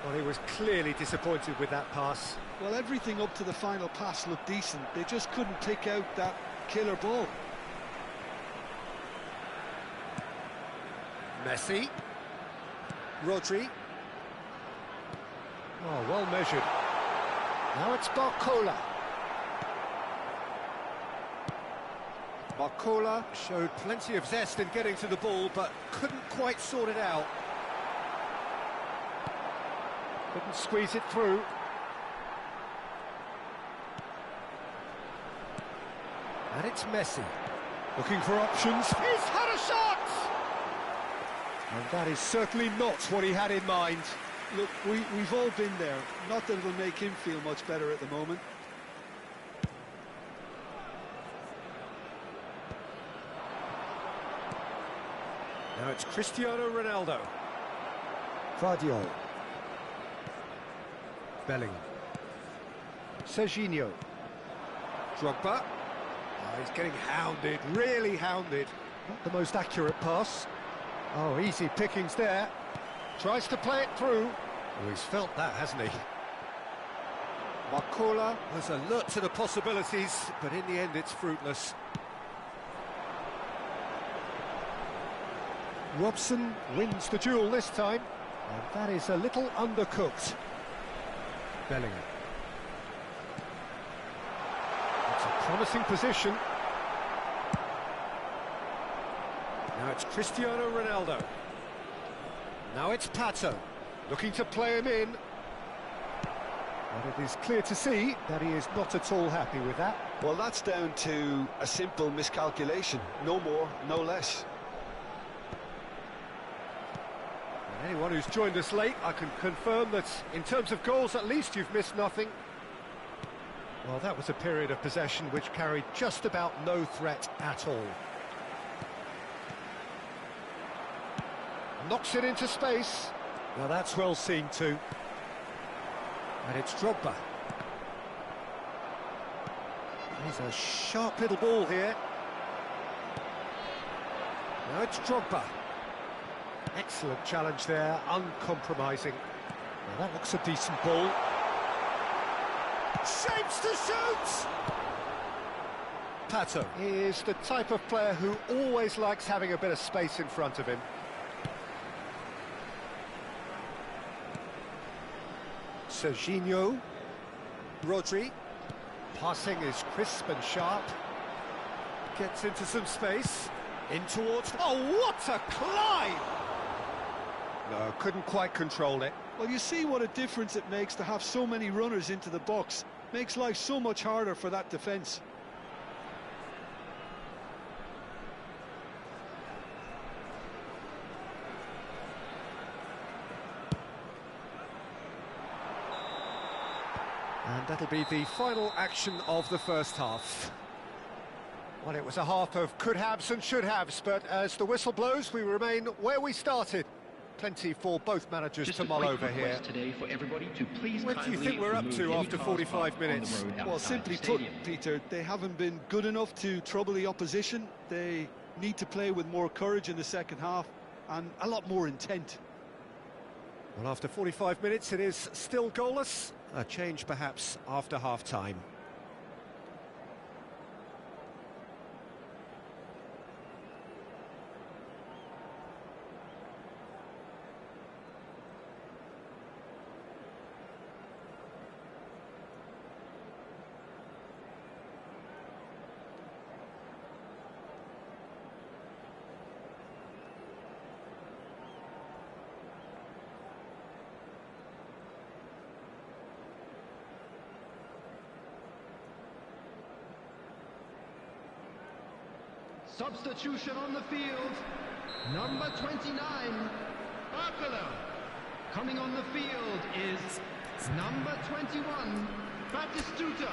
S1: Well, he was clearly disappointed with that pass.
S2: Well, everything up to the final pass looked decent. They just couldn't pick out that killer ball.
S1: Messi. Rodri. Oh, well measured. Now it's Barcola. Barcola showed plenty of zest in getting to the ball, but couldn't quite sort it out. Couldn't squeeze it through. And it's Messi. Looking for options. He's had a shot! And that is certainly not what he had in mind.
S2: Look, we've all been there. Not that it'll make him feel much better at the moment.
S1: Now it's Cristiano Ronaldo. Vardiol. Bellingham. Serginho. Drogba. Oh, he's getting hounded, really hounded. Not the most accurate pass. Oh, easy pickings there. Tries to play it through. Oh, he's felt that, hasn't he? Barcola was alert to the possibilities, but in the end it's fruitless. Robson wins the duel this time, and that is a little undercooked. Bellingham. It's a promising position. Now it's Cristiano Ronaldo. Now it's Pato, looking to play him in. But it is clear to see that he is not at all happy with that.
S2: Well, that's down to a simple miscalculation. No more, no less.
S1: And anyone who's joined us late, I can confirm that in terms of goals, at least you've missed nothing. Well, that was a period of possession which carried just about no threat at all. Knocks it into space. Now that's well seen too. And it's Drogba. He's a sharp little ball here. Now it's Drogba. Excellent challenge there, uncompromising. Now that looks a decent ball. Shapes to shoot! Pato is the type of player who always likes having a bit of space in front of him. Serginho. Rodri. Passing is crisp and sharp. Gets into some space. In towards... Oh, what a climb! No, couldn't quite control it.
S2: Well, you see what a difference it makes to have so many runners into the box. Makes life so much harder for that defence.
S1: And that'll be the final action of the first half. Well, it was a half of could-haves and should-haves, but as the whistle blows, we remain where we started. Plenty for both managers to mull over here.
S6: Today for everybody to please
S1: What do you think we're up to after 45 minutes?
S2: Well, simply put, Peter, they haven't been good enough to trouble the opposition. They need to play with more courage in the second half and a lot more intent.
S1: Well, after 45 minutes, it is still goalless. A change, perhaps, after half-time.
S6: Substitution on the field. Number 29, Barcola. Coming on the field is number 21, Batistuta.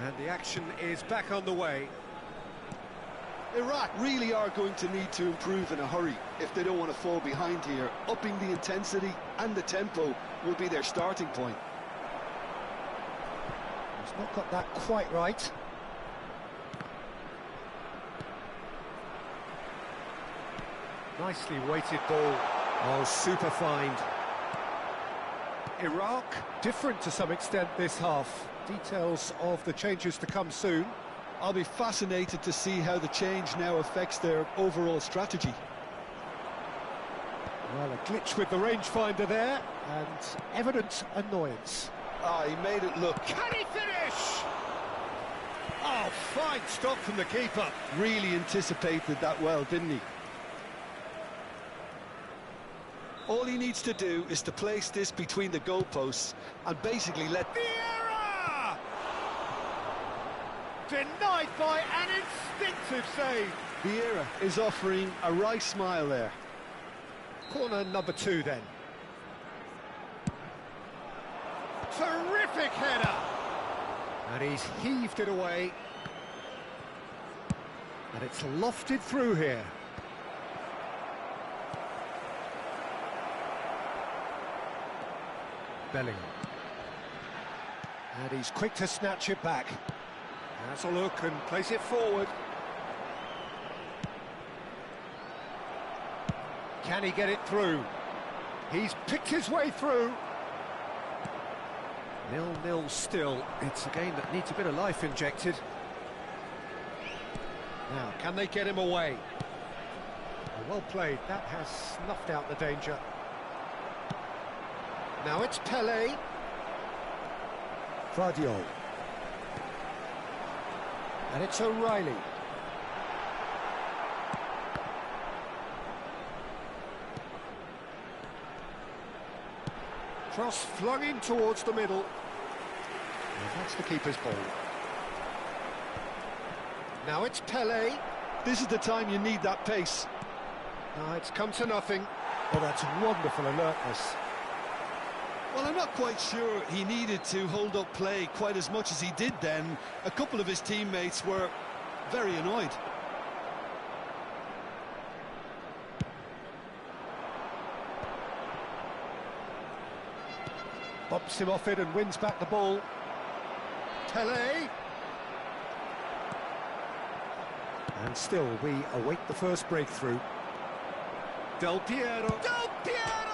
S1: And the action is back on the way.
S2: Iraq really are going to need to improve in a hurry if they don't want to fall behind here. Upping the intensity and the tempo will be their starting point.
S1: He's not got that quite right. Nicely weighted ball. Oh, super find. Iraq, different to some extent this half. Details of the changes to come soon.
S2: I'll be fascinated to see how the change now affects their overall strategy.
S1: Well, a glitch with the rangefinder there, and evident annoyance.
S2: Ah, he made it look.
S1: Can he finish? Oh, fine stop from the keeper.
S2: Really anticipated that well, didn't he? All he needs to do is to place this between the goalposts and basically let...
S1: Vieira! Denied by an instinctive save.
S2: Vieira is offering a wry smile there.
S1: Corner number 2 then. Terrific header! And he's heaved it away. And it's lofted through here. Bellingham. And he's quick to snatch it back. Has a look and plays it forward. Can he get it through? He's picked his way through. 0-0 still. It's a game that needs a bit of life injected. Now, can they get him away? Well played. That has snuffed out the danger. Now it's Pele. Vardiol. And it's O'Reilly. Cross flung in towards the middle. And that's the keeper's ball. Now it's Pele.
S2: This is the time you need that pace.
S1: No, it's come to nothing. Oh, that's wonderful alertness.
S2: Well, I'm not quite sure he needed to hold up play quite as much as he did then. A couple of his teammates were very annoyed.
S1: Bumps him off it and wins back the ball. Pele. And still, we await the first breakthrough. Del Piero. Del Piero!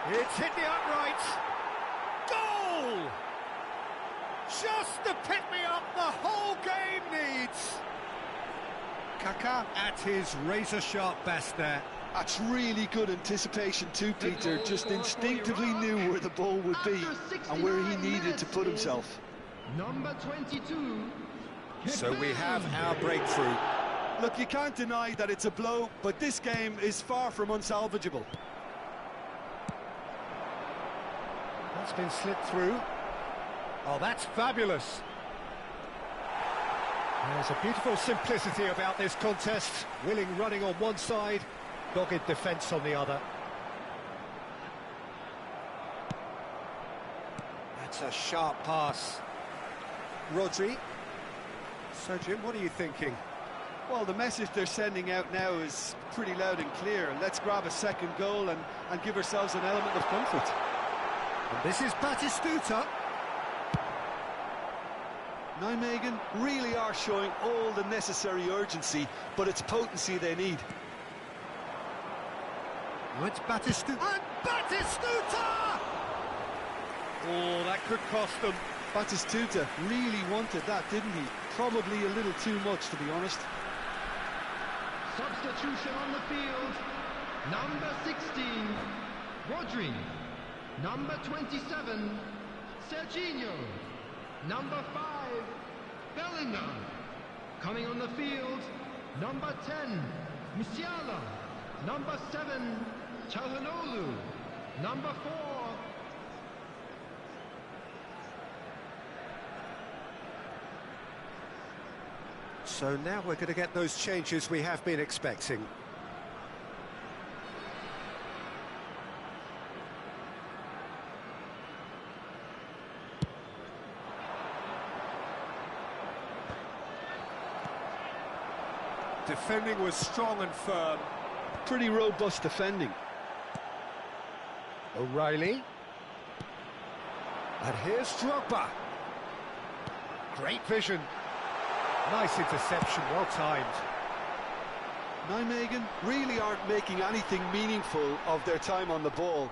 S1: It's hit the upright. Goal! Just the pick-me-up the whole game needs. Kaká at his razor-sharp best there.
S2: That's really good anticipation too, Peter. Just instinctively knew where the ball would be and where he needed to put himself.
S6: Number 22.
S1: So we have our breakthrough.
S2: Look, you can't deny that it's a blow, but this game is far from unsalvageable.
S1: That's been slipped through. Oh, that's fabulous. There's a beautiful simplicity about this contest. Willing running on one side, dogged defence on the other. That's a sharp pass. Rodri. So, Jim, what are you thinking?
S2: Well, the message they're sending out now is pretty loud and clear. Let's grab a second goal and give ourselves an element of comfort.
S1: And this is Batistuta.
S2: Nijmegen really are showing all the necessary urgency, but it's potency they need.
S1: Now it's Batistuta. And Batistuta! Oh, that could cost them.
S2: Batistuta really wanted that, didn't he? Probably a little too much, to be honest.
S6: Substitution on the field. Number 16, Rodri. Number 27, Serginho. Number 5, Bellingham. Coming on the field, number 10, Musiala. Number 7, Çalhanoğlu. Number 4,
S1: So now we're going to get those changes we have been expecting. Defending was strong and firm.
S2: Pretty robust defending.
S1: O'Reilly. And here's Drogba. Great vision. Nice interception, well timed.
S2: Nijmegen really aren't making anything meaningful of their time on the ball.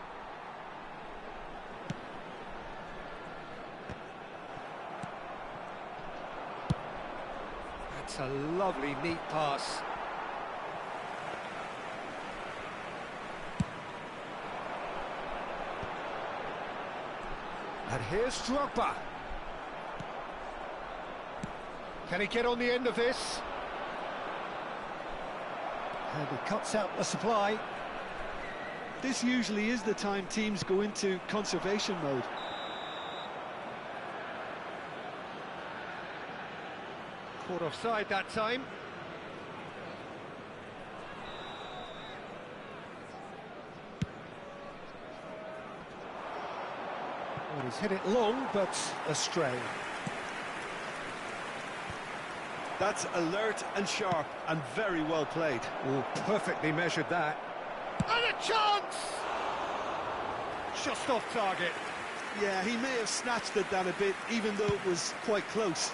S1: That's a lovely, neat pass. And here's Drogba. Can he get on the end of this? And he cuts out the supply.
S2: This usually is the time teams go into conservation mode.
S1: Caught offside that time. Well, he's hit it long, but astray.
S2: That's alert and sharp and very well played.
S1: Oh, perfectly measured that. And a chance! Just off target.
S2: Yeah, he may have snatched at that a bit, even though it was quite close.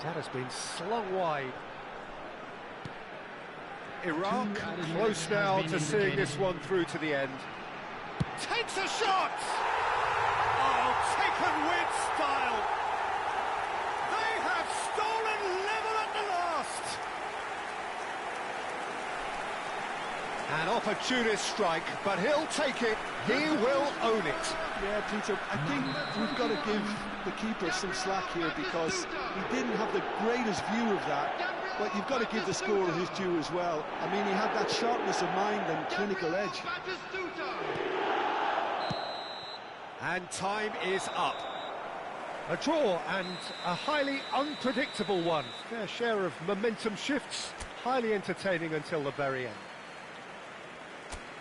S1: That has been slung wide. Iraq close now to seeing this one through to the end. Takes a shot! Oh, taken with style! They have stolen level at the last! An opportunist strike, but he'll take it. He will own it.
S2: Yeah, Peter, I think we've got to give the keeper some slack here because he didn't have the greatest view of that, but you've got to give the scorer his due as well. I mean, he had that sharpness of mind and clinical edge.
S1: And time is up. A draw and a highly unpredictable one. Fair share of momentum shifts, highly entertaining until the very end.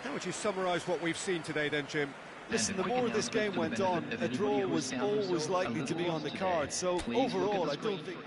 S1: How would you summarise what we've seen today then, Jim?
S2: Listen, the more this game went on, a draw was always likely to be on the card. So overall, I don't think...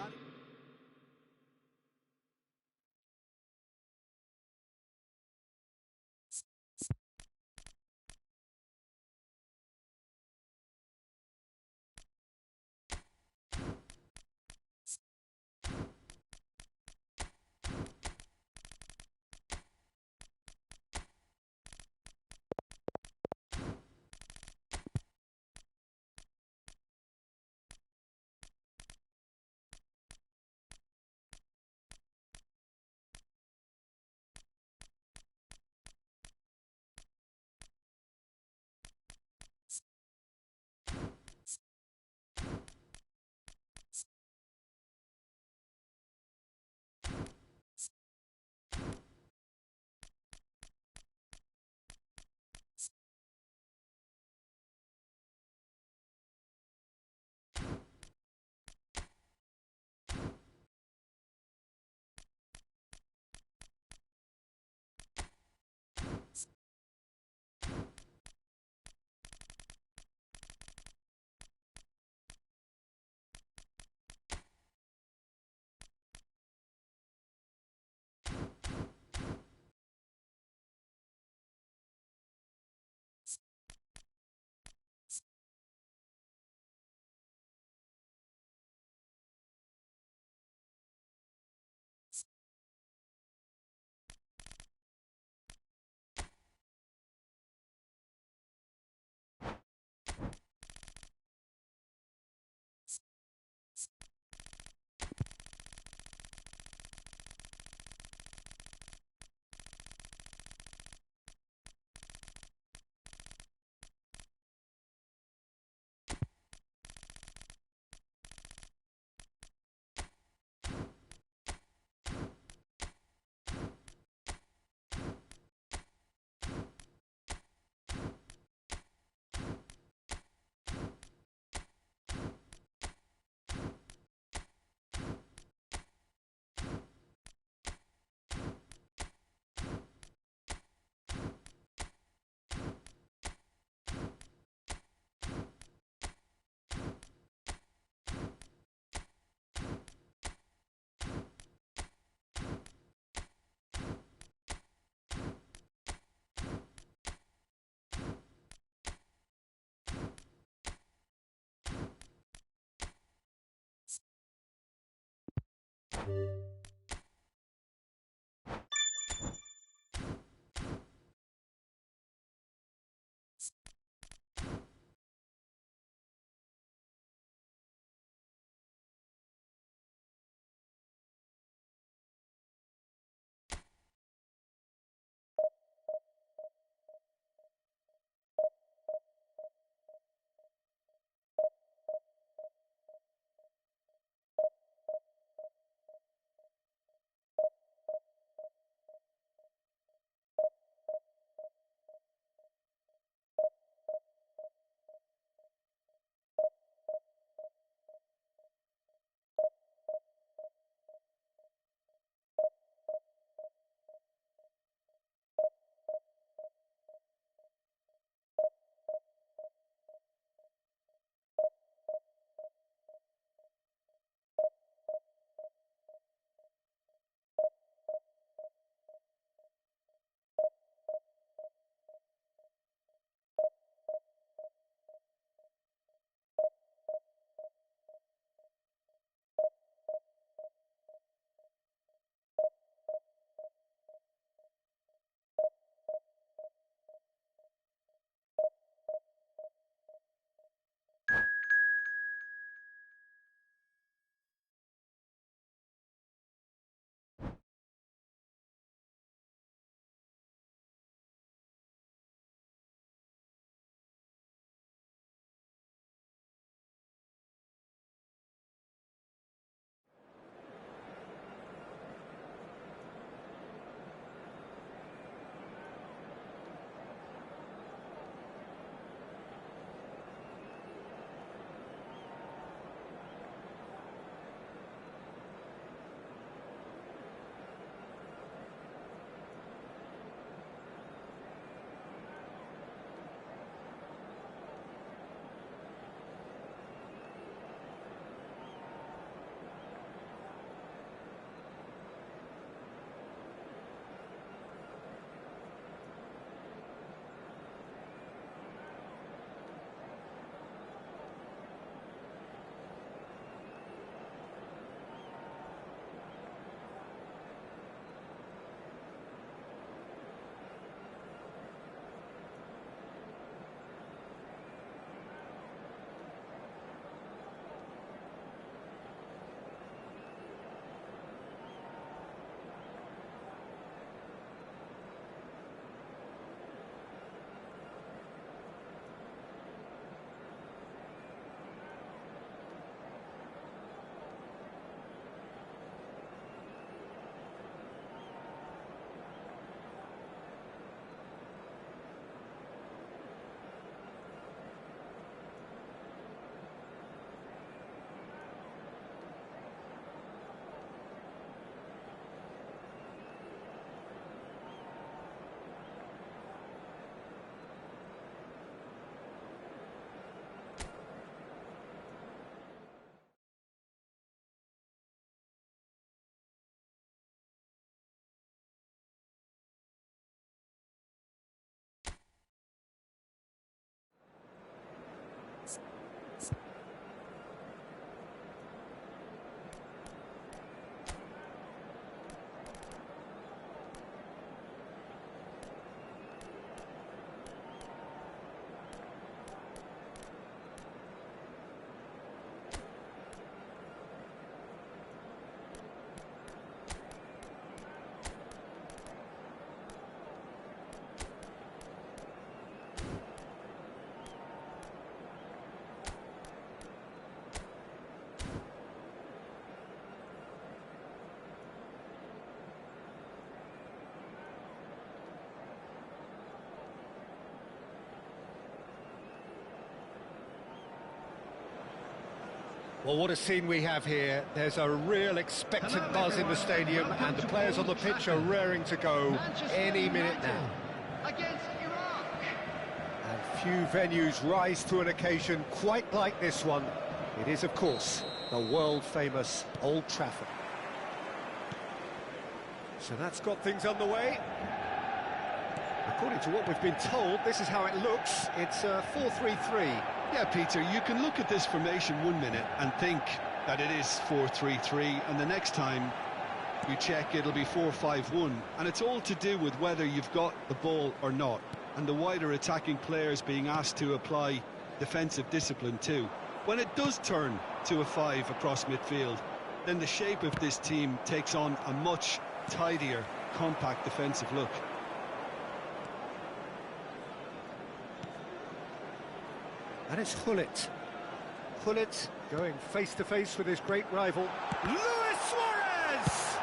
S1: Well, what a scene we have here. There's a real expectant buzz in the stadium, and the players on the pitch are raring to go any minute now.
S6: Against Iraq.
S1: And few venues rise to an occasion quite like this one. It is, of course, the world-famous Old Trafford. So that's got things underway. According to what we've been told, this is how it looks. It's 4-3-3.
S2: Yeah, Peter, you can look at this formation 1 minute and think that it is 4-3-3, and the next time you check, it'll be 4-5-1, and it's all to do with whether you've got the ball or not, and the wider attacking players being asked to apply defensive discipline too. When it does turn to a 5 across midfield, then the shape of this team takes on a much tidier, compact defensive look.
S1: And it's Hullet. Hullet going face-to-face with his great rival, Luis Suarez!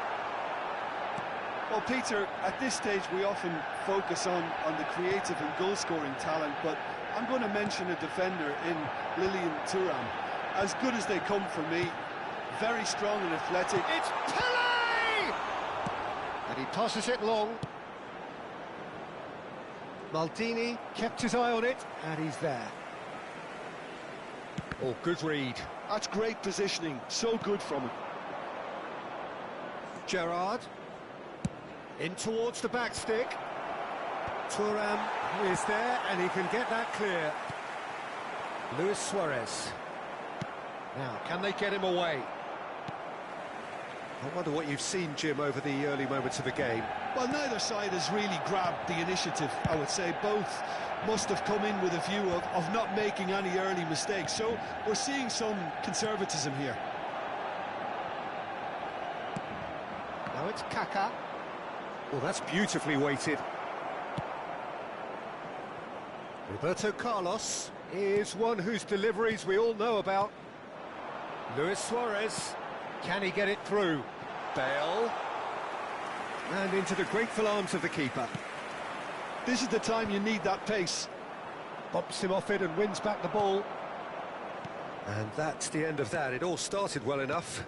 S2: Well, Peter, at this stage we often focus on the creative and goal-scoring talent, but I'm going to mention a defender in Lilian Thuram. As good as they come for me, very strong and athletic.
S1: It's Pele! And he passes it long. Maldini kept his eye on it, and he's there. Oh, good read.
S2: That's great positioning, so good from him.
S1: Gerrard. In towards the back stick. Thuram is there, and he can get that clear. Luis Suarez. Now, can they get him away? I wonder what you've seen, Jim, over the early moments of the game.
S2: Well, neither side has really grabbed the initiative, I would say. Both must have come in with a view of not making any early mistakes. So we're seeing some conservatism here.
S1: Now it's Kaká. Well, that's beautifully weighted. Roberto Carlos is one whose deliveries we all know about. Luis Suarez, can he get it through? Bale. And into the grateful arms of the keeper.
S2: This is the time you need that pace.
S1: Bumps him off it and wins back the ball. And that's the end of that. It all started well enough.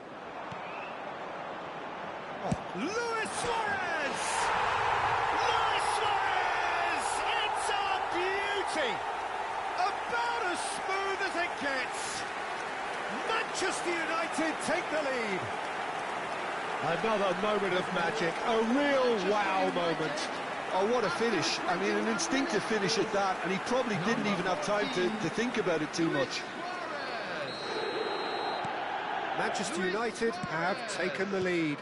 S1: Oh, Luis Suarez! Luis Suarez! It's a beauty! About as smooth as it gets. Manchester United take the lead. Another moment of magic, a real wow moment.
S2: Oh, what a finish. I mean, an instinctive finish at that, and he probably didn't even have time to think about it too much.
S1: Manchester United have taken the lead.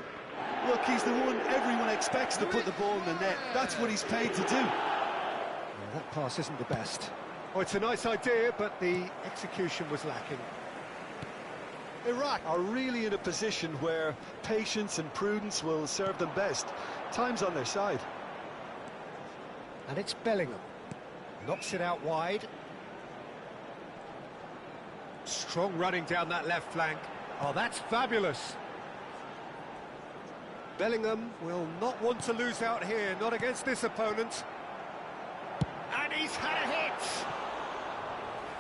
S2: Look, he's the one everyone expects to put the ball in the net. That's what he's paid to do.
S1: Well, that pass isn't the best. Oh, it's a nice idea, but the execution was lacking.
S2: Iraq are really in a position where patience and prudence will serve them best. Time's on their side.
S1: And it's Bellingham. Knocks it out wide. Strong running down that left flank. Oh, that's fabulous. Bellingham will not want to lose out here, not against this opponent. And he's had a hit!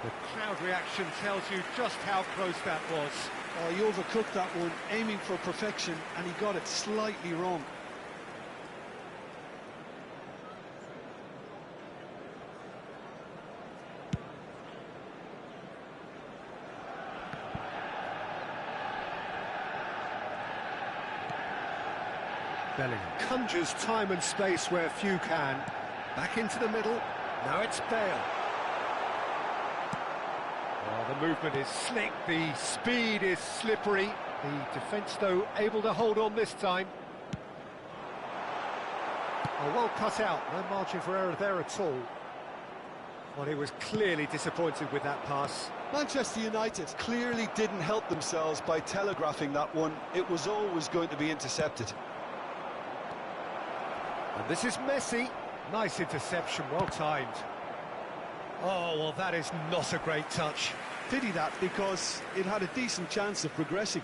S1: The crowd reaction tells you just how close that was.
S2: Oh, he overcooked that one, aiming for perfection, and he got it slightly wrong.
S1: Bellingham conjures time and space where few can. Back into the middle. Now it's Bale. Oh, the movement is slick, the speed is slippery. The defence, though, able to hold on this time. Oh, well cut out, no margin for error there at all. Well, he was clearly disappointed with that pass.
S2: Manchester United clearly didn't help themselves by telegraphing that one. It was always going to be intercepted.
S1: And this is Messi. Nice interception, well timed. Oh, well, that is not a great touch.
S2: Pity that, because it had a decent chance of progressing.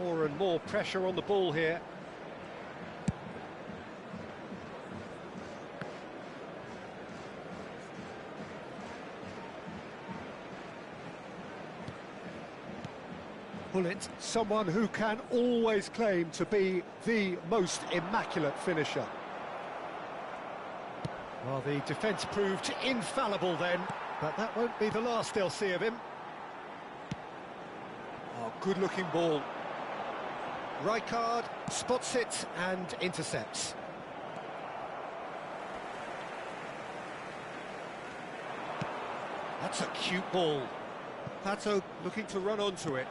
S1: More and more pressure on the ball here. Bullet, someone who can always claim to be the most immaculate finisher. Well, the defence proved infallible then, but that won't be the last they'll see of him. Oh, good-looking ball. Rijkaard spots it and intercepts. That's a cute ball. Pato looking to run onto it.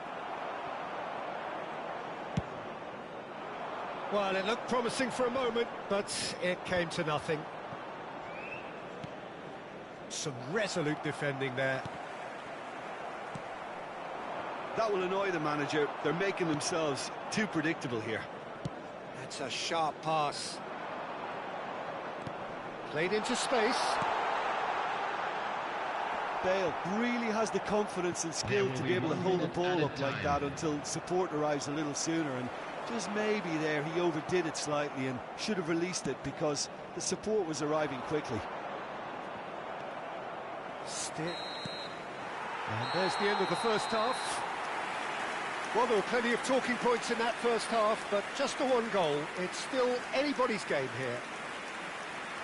S1: Well, it looked promising for a moment, but it came to nothing. Some resolute defending there.
S2: That will annoy the manager. They're making themselves too predictable here.
S1: That's a sharp pass. Played into space.
S2: Bale really has the confidence and skill to be able to hold the ball up like that until support arrives a little sooner, and just maybe there he overdid it slightly and should have released it because the support was arriving quickly.
S1: Stick. And there's the end of the first half. Well, there were plenty of talking points in that first half, but just the one goal. It's still anybody's game here.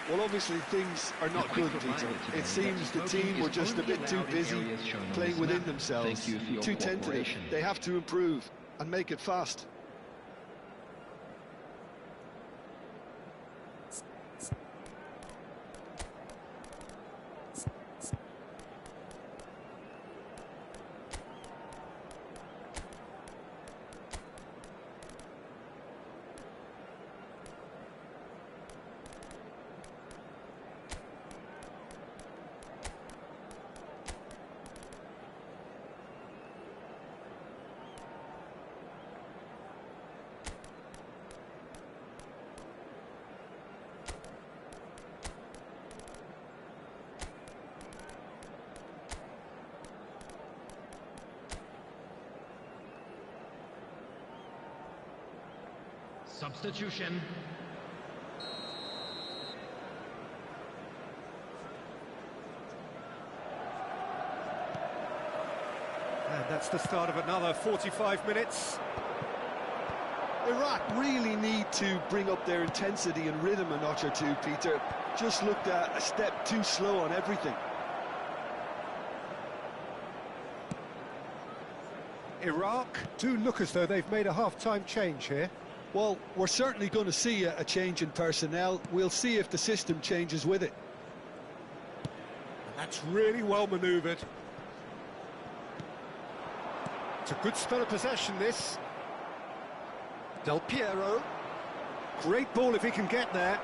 S2: Well, obviously things are not good, Peter. It seems the team were just a bit too busy playing within themselves, too tentative. They have to improve and make it fast.
S6: Substitution.
S1: And that's the start of another 45 minutes.
S2: Iraq really need to bring up their intensity and rhythm a notch or two, Peter. Just looked a step too slow on everything.
S1: Iraq do look as though they've made a half-time change here.
S2: Well, we're certainly going to see a change in personnel. We'll see if the system changes with it.
S1: That's really well manoeuvred. It's a good spell of possession, this. Del Piero. Great ball if he can get there.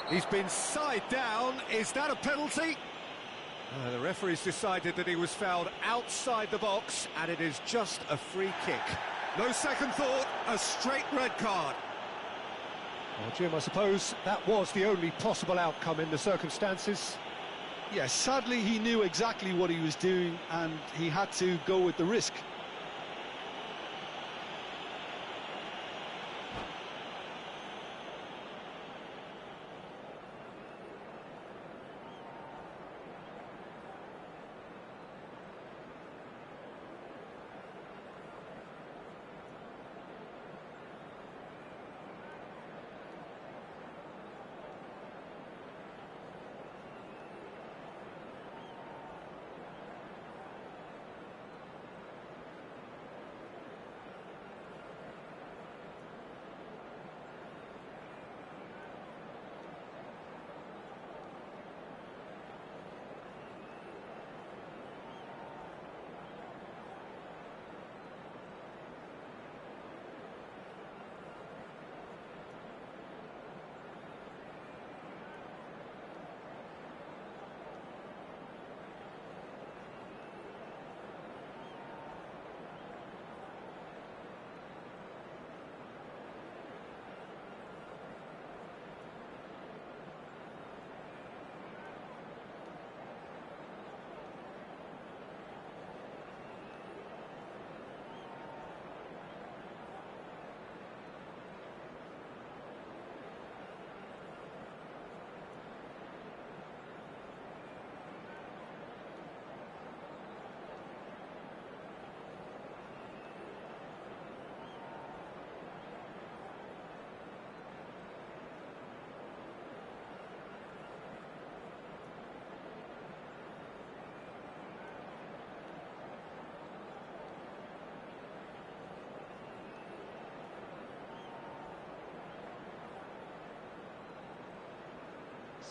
S1: He's been side down. Is that a penalty? The referee's decided that he was fouled outside the box, and it is just a free kick. No second thought, a straight red card. Well, Jim, I suppose that was the only possible outcome in the circumstances.
S2: Yes, sadly he knew exactly what he was doing and he had to go with the risk.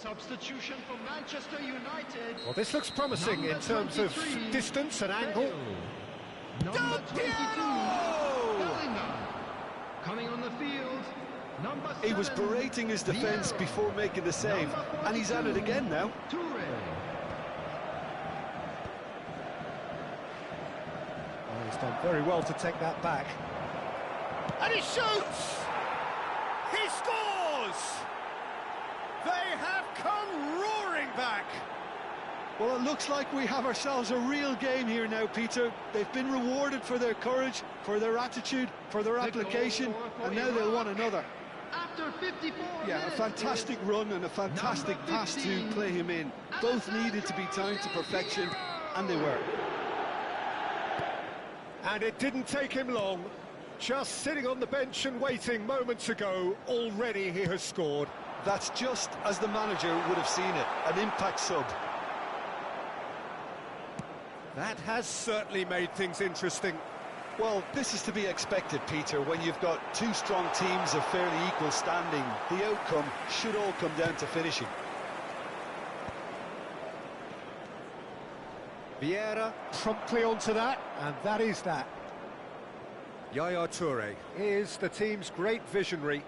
S6: Substitution for Manchester United.
S1: Well, this looks promising in terms of distance and angle.
S6: Number 22,
S1: Piero!
S6: Bellingham. Coming on the field, number 7.
S2: He was berating his defence before making the save, and he's at it again now.
S6: Toure.
S1: Oh, he's done very well to take that back. And he shoots! He scores! They have come roaring back!
S2: Well, it looks like we have ourselves a real game here now, Peter. They've been rewarded for their courage, for their attitude, for their application, and now they'll want another.
S6: After 54
S2: Yeah, a
S6: minutes,
S2: fantastic run and a fantastic
S6: Number
S2: pass to
S6: 15,
S2: play him in. Both needed to be timed to perfection, and they were.
S1: And it didn't take him long. Just sitting on the bench and waiting moments ago, already he has scored.
S2: That's just as the manager would have seen it, an impact sub.
S1: That has certainly made things interesting.
S2: Well, this is to be expected, Peter, when you've got two strong teams of fairly equal standing. The outcome should all come down to finishing.
S1: Vieira promptly onto that, and that is that. Yaya Toure is the team's great visionary.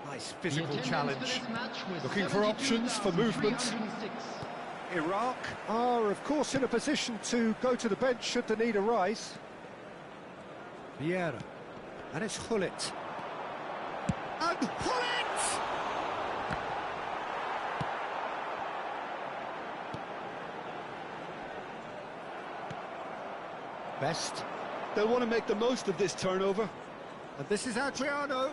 S1: Nice physical challenge. Looking for options for movement. Iraq are, of course, in a position to go to the bench should the need arise. Vieira. And it's Hullet. And Hullet! Best.
S2: They'll want to make the most of this turnover.
S1: And this is Adriano.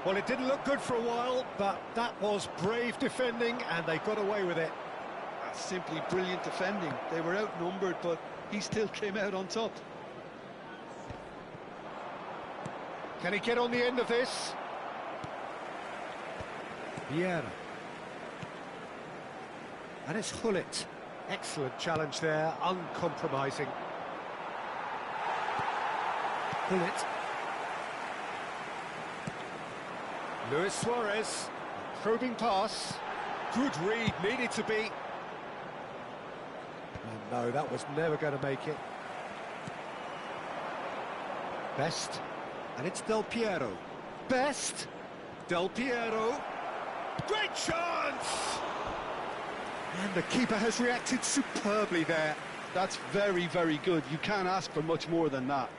S1: Well, it didn't look good for a while, but that was brave defending, and they got away with it.
S2: That's simply brilliant defending. They were outnumbered, but he still came out on top.
S1: Can he get on the end of this? Vieira. And it's Hullet. Excellent challenge there, uncompromising. Hullet. Luis Suarez. Probing pass. Good read, needed to be. Oh, no, that was never going to make it. Best. And it's Del Piero. Best. Del Piero. Great chance! And the keeper has reacted superbly there.
S2: That's very, very good. You can't ask for much more than that.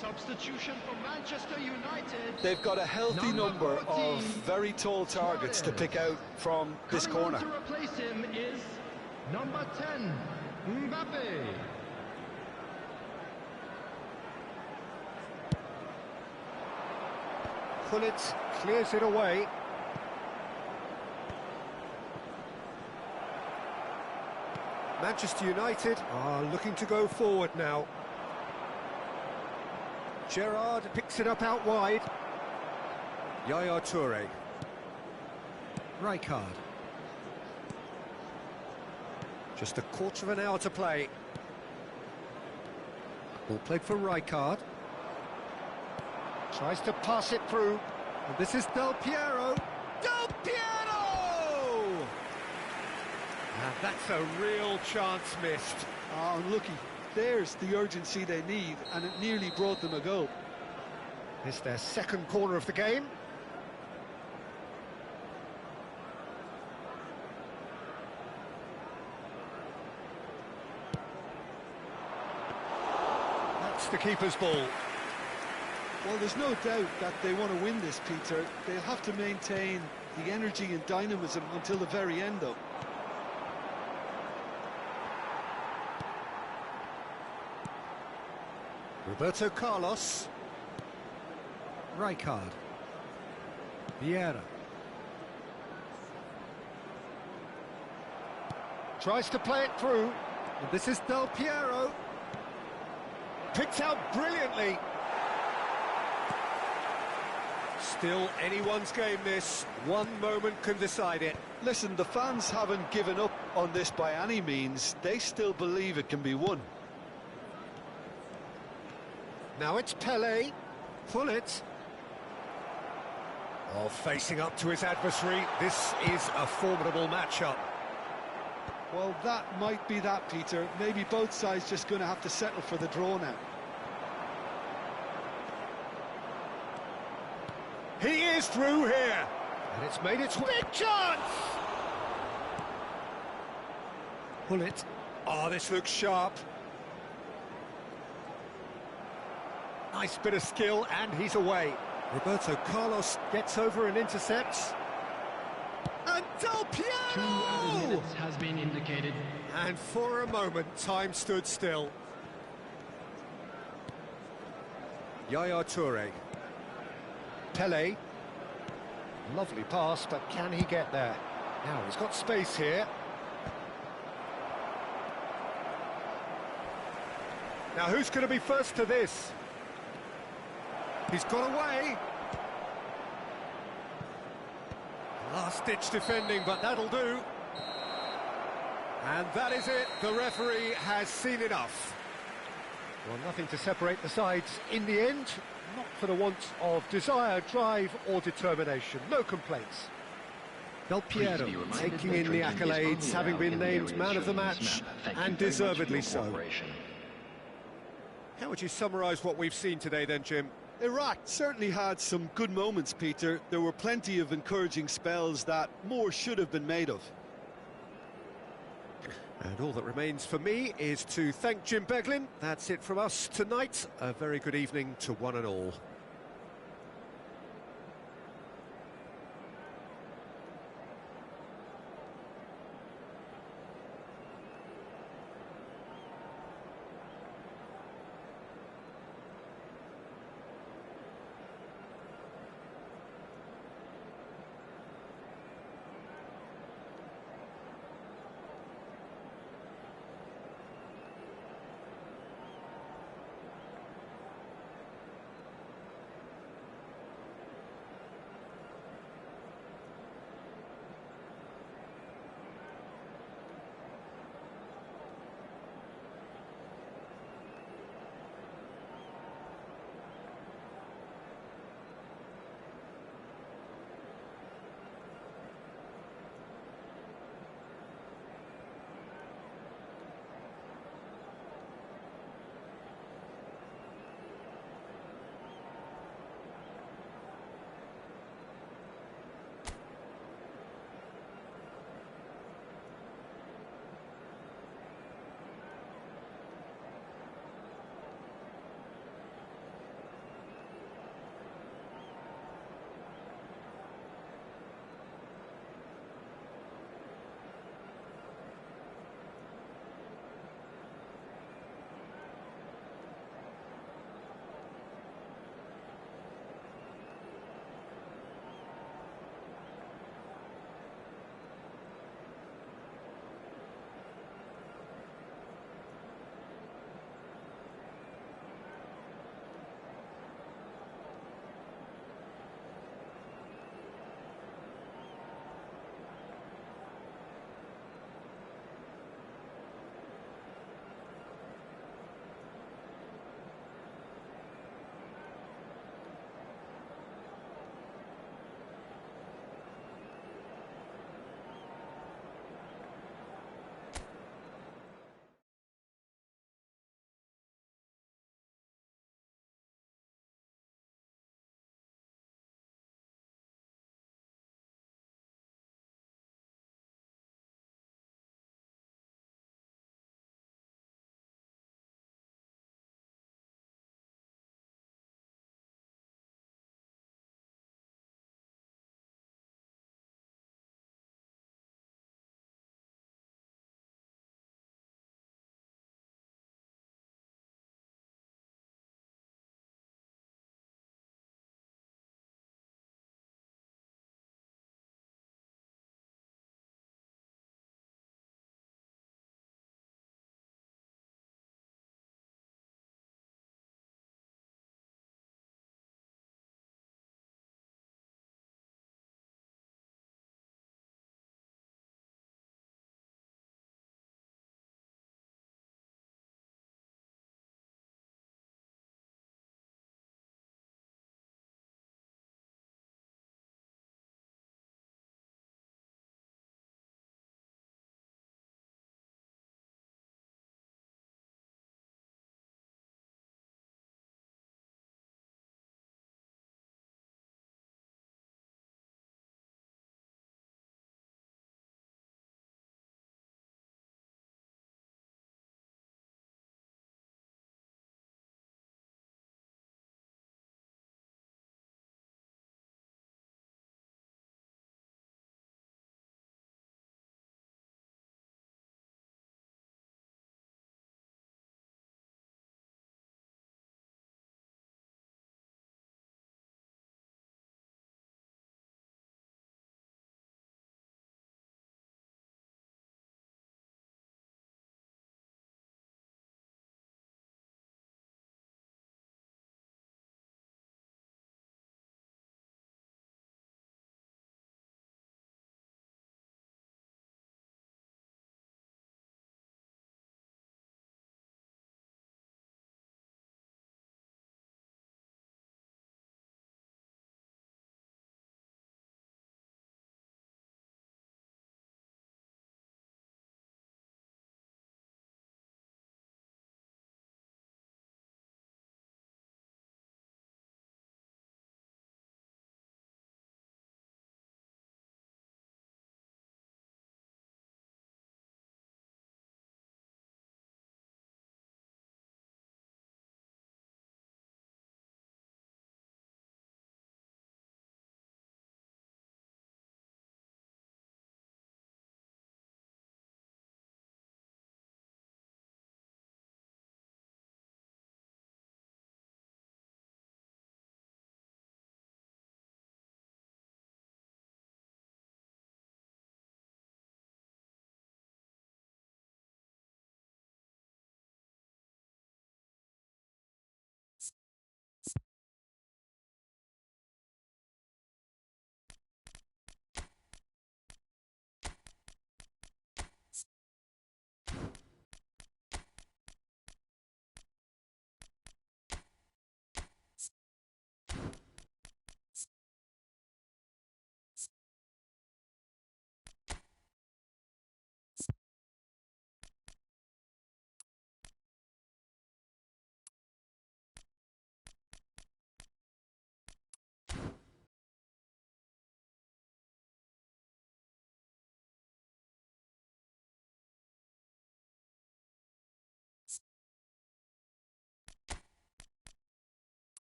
S6: Substitution for Manchester United.
S2: They've got a healthy number of very tall targets to pick out from this corner.
S6: Coming on to replace him is number 10, Mbappe.
S1: Hullet clears it away. Manchester United are looking to go forward now. Gerrard picks it up out wide. Yaya Toure. Rijkaard. Just a quarter of an hour to play. Ball played for Rijkaard. Tries to pass it through. And this is Del Piero. Del Piero! And that's a real chance missed.
S2: Oh, unlucky. There's the urgency they need, and it nearly brought them a goal.
S1: It's their second corner of the game. That's the keeper's ball.
S2: Well, there's no doubt that they want to win this, Peter. They'll have to maintain the energy and dynamism until the very end, though.
S1: Roberto Carlos. Rijkaard. Vieira. Tries to play it through. And this is Del Piero. Picked out brilliantly. Still anyone's game this. One moment can decide it.
S2: Listen, the fans haven't given up on this by any means. They still believe it can be won.
S1: Now it's Pele. Pull it. Oh, facing up to his adversary. This is a formidable matchup.
S2: Well, that might be that, Peter. Maybe both sides just going to have to settle for the draw now.
S1: He is through here. And it's made its big chance. Pull it. Oh, this looks sharp. Nice bit of skill, and he's away. Roberto Carlos gets over and intercepts. And Del
S6: 2 added
S1: Piero!
S6: minutes has been indicated.
S1: And for a moment, time stood still. Yaya Toure. Pele. Lovely pass, but can he get there? Now, he's got space here. Now, who's going to be first to this? He's got away. Last-ditch defending, but that'll do. And that is it. The referee has seen enough. Well, nothing to separate the sides in the end. Not for the want of desire, drive or determination. No complaints. Del Piero taking in the accolades, having been named man of the match, and deservedly so. How would you summarise what we've seen today then, Jim?
S2: Iraq certainly had some good moments, Peter. There were plenty of encouraging spells that more should have been made of.
S1: And all that remains for me is to thank Jim Beglin. That's it from us tonight. A very good evening to one and all.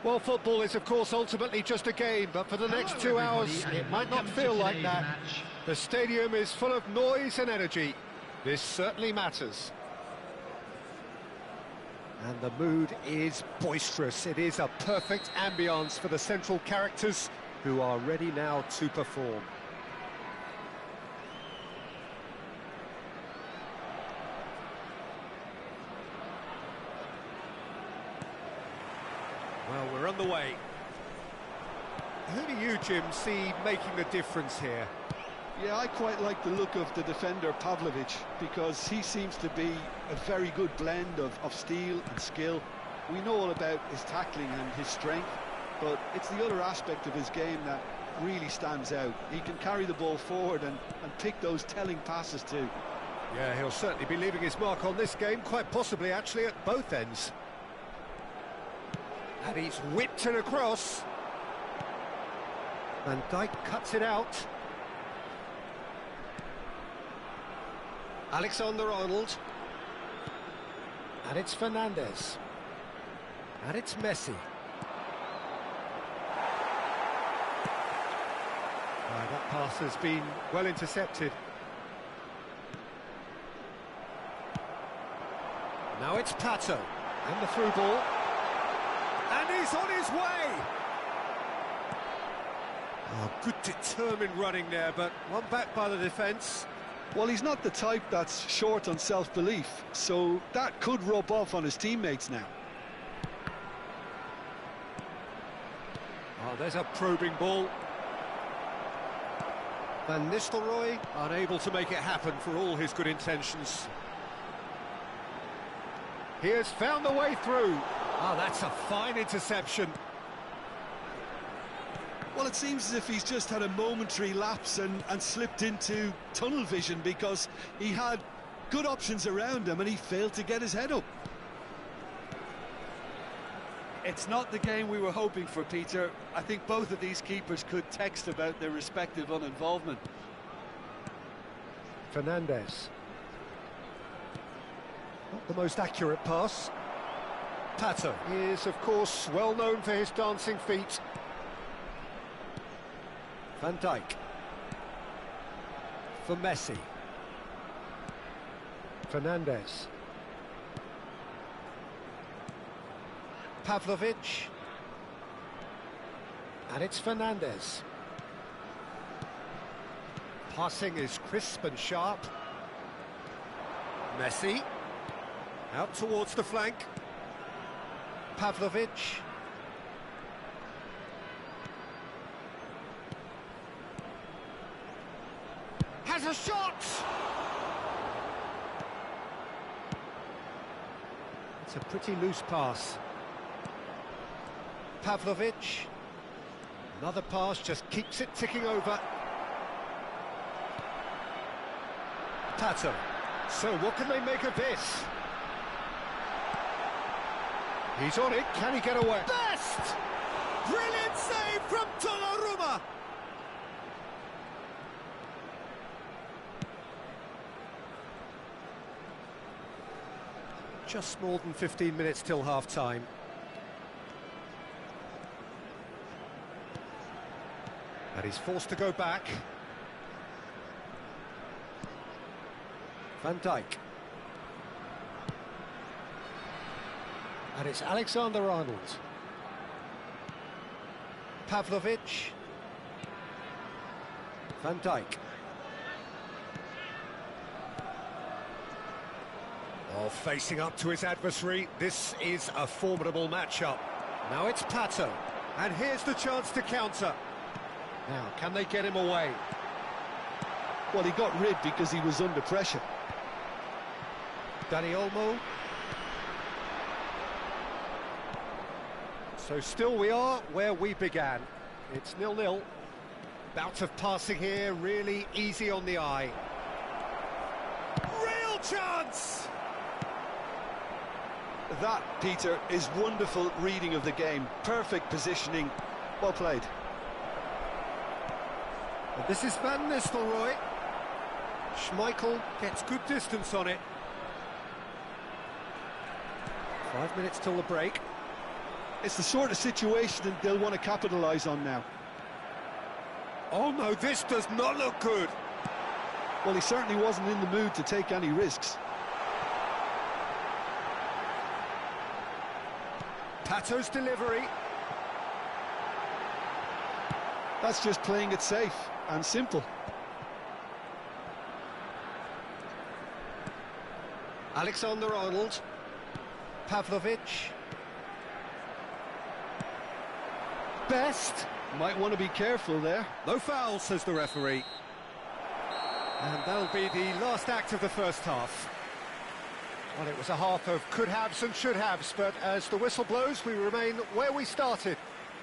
S1: Well, football is, of course, ultimately just a game, but for the next 2 hours, it might not feel like that. The stadium is full of noise and energy. This certainly matters. And the mood is boisterous. It is a perfect ambience for the central characters who are ready now to perform. Well, we're on the way. Who do you, Jim, see making the difference here?
S2: Yeah, I quite like the look of the defender Pavlovic, because he seems to be a very good blend of steel and skill. We know all about his tackling and his strength, but it's the other aspect of his game that really stands out. He can carry the ball forward and pick those telling passes too.
S1: Yeah, he'll certainly be leaving his mark on this game, quite possibly actually at both ends. And he's whipped it across. Van Dijk cuts it out. Alexander-Arnold. And it's Fernandes. And it's Messi. That pass has been well intercepted. Now it's Pato. And the through ball. And he's on his way! Oh, good determined running there, but one back by the defence.
S2: Well, he's not the type that's short on self-belief, so that could rub off on his teammates now.
S1: Oh, there's a probing ball. Van Nistelrooy unable to make it happen for all his good intentions. He has found the way through. Oh, that's a fine interception.
S2: Well, it seems as if he's just had a momentary lapse and slipped into tunnel vision, because he had good options around him and he failed to get his head up. It's not the game we were hoping for, Peter. I think both of these keepers could text about their respective uninvolvement.
S1: Fernandes. Not the most accurate pass. Pato is, of course, well known for his dancing feet. Van Dijk. For Messi. Fernandes. Pavlovic. And it's Fernandes. Passing is crisp and sharp. Messi. Out towards the flank. Pavlovic. Has a shot! It's a pretty loose pass. Pavlovic. Another pass, just keeps it ticking over. Pato. So what can they make of this? He's on it, can he get away? Best! Brilliant save from Donnarumma! Just more than 15 minutes till half-time. And he's forced to go back. Van Dijk. And it's Alexander-Arnold. Pavlovic. Van Dijk. Oh, facing up to his adversary, this is a formidable matchup. Now it's Pato, and here's the chance to counter. Now, can they get him away?
S2: Well, he got rid because he was under pressure.
S1: Dani Olmo. So still we are where we began. It's 0-0. Bout of passing here, really easy on the eye. Real chance!
S2: That, Peter, is wonderful reading of the game. Perfect positioning. Well played.
S1: And this is Van Nistelrooy. Schmeichel gets good distance on it. 5 minutes till the break.
S2: It's the sort of situation that they'll want to capitalise on now.
S1: Oh no, this does not look good.
S2: Well, he certainly wasn't in the mood to take any risks.
S1: Pato's delivery.
S2: That's just playing it safe and simple.
S1: Alexander-Arnold. Pavlovic. Best.
S2: Might want to be careful there.
S1: No foul, says the referee. And that'll be the last act of the first half. Well, it was a half of could-haves and should-haves, but as the whistle blows, we remain where we started.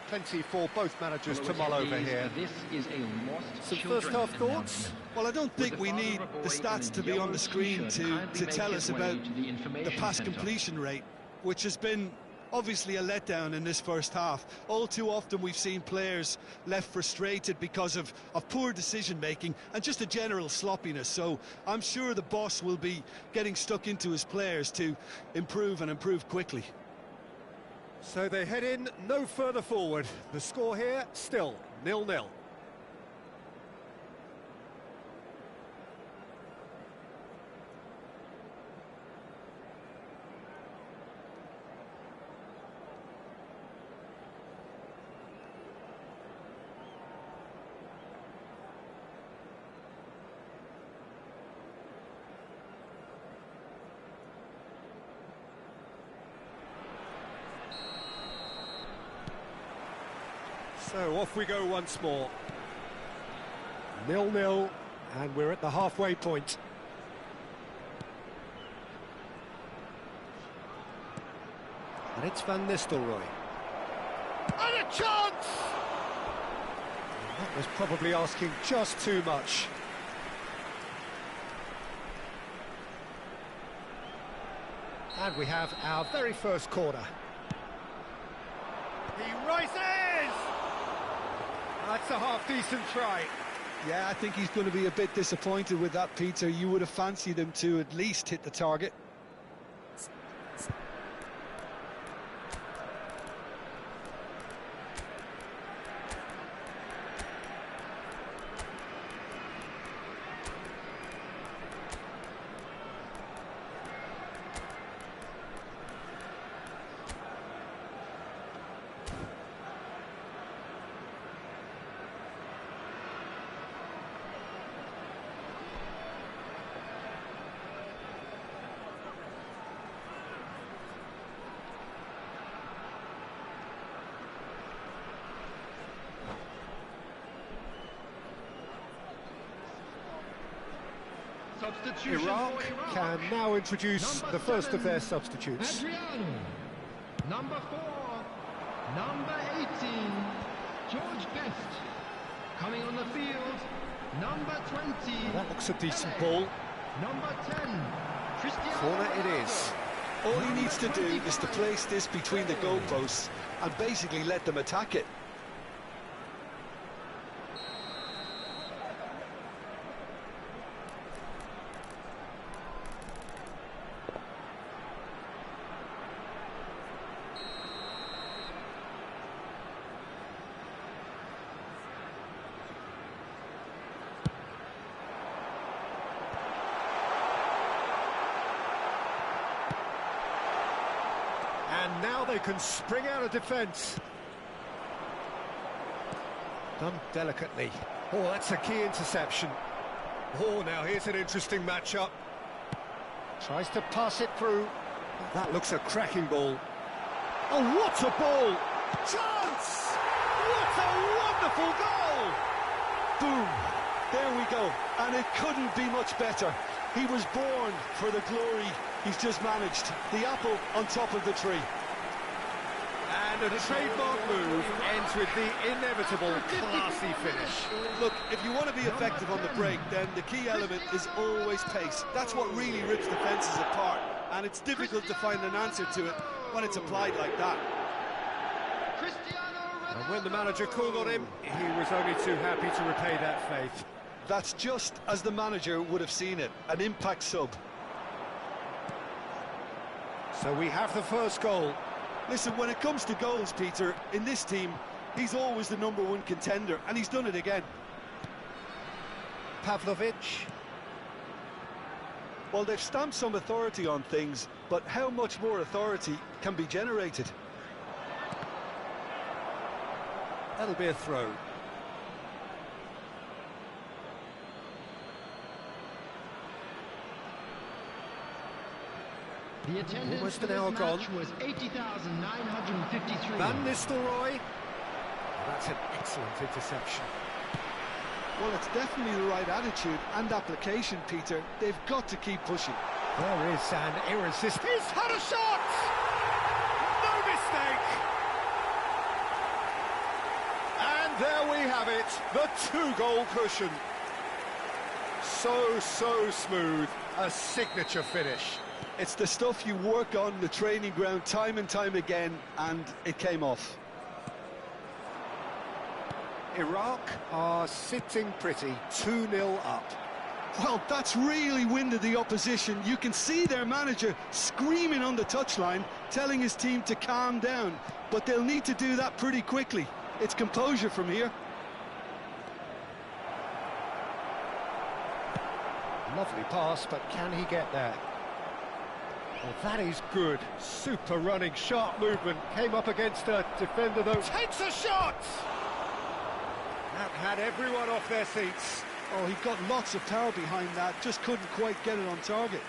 S1: Plenty for both managers to mull over here.
S6: This is a lost
S1: Some first-half thoughts?
S2: Well, I don't think we need the stats to be on the screen to tell us about the pass completion rate, which has been obviously a letdown in this first half. All too often we've seen players left frustrated because of poor decision-making and just a general sloppiness. So I'm sure the boss will be getting stuck into his players to improve and improve quickly.
S1: So they head in no further forward. The score here, still 0-0. So off we go once more. 0-0, and we're at the halfway point. And it's Van Nistelrooy. And a chance! That was probably asking just too much. And we have our very first corner. He rises! That's a half-decent try.
S2: Yeah, I think he's going to be a bit disappointed with that, Peter. You would have fancied him to at least hit the target.
S1: Iraq can now introduce the first of their substitutes.
S6: Adriano. Number 4, number 18, George Best. Coming on the field, number 20.
S1: That looks a decent ball.
S6: Number 10, Cristiano.
S1: Corner it is.
S2: All he needs to do is to place this between the goalposts and basically let them attack it.
S1: And now they can spring out of defence. Done delicately. Oh, that's a key interception. Oh, now here's an interesting matchup. Tries to pass it through. That looks a cracking ball. Oh, what a ball! Chance! What a wonderful goal!
S2: Boom! There we go. And it couldn't be much better. He was born for the glory he's just managed. The apple on top of the tree.
S1: And a trademark move ends with the inevitable classy finish.
S2: Look, if you want to be effective on the break, then the key element is always pace. That's what really rips defences apart. And it's difficult to find an answer to it when it's applied like that.
S1: And when the manager called on him, he was only too happy to repay that faith.
S2: That's just as the manager would have seen it, an impact sub.
S1: So we have the first goal.
S2: Listen, when it comes to goals, Peter, in this team, he's always the #1 contender, and he's done it again.
S1: Pavlovic.
S2: Well, they've stamped some authority on things, but how much more authority can be generated?
S1: That'll be a throw.
S6: The attendance
S1: Almost
S6: for
S1: an
S6: this
S1: hour gone.
S6: match was 80,953.
S1: Van Nistelrooy. That's an excellent interception.
S2: Well, it's definitely the right attitude and application, Peter. They've got to keep pushing.
S1: There is an irresistible... He's had a shot! No mistake! And there we have it, the 2-goal cushion. So smooth, a signature finish.
S2: It's the stuff you work on the training ground time and time again, and it came off.
S1: Iraq are sitting pretty, 2-0 up.
S2: Well, that's really winded the opposition. You can see their manager screaming on the touchline, telling his team to calm down. But they'll need to do that pretty quickly. It's composure from here.
S1: Lovely pass, but can he get there? Well, that is good. Super running, sharp movement. Came up against a defender, though. Takes a shot! That had everyone off their seats.
S2: Oh, he got lots of power behind that, just couldn't quite get it on target.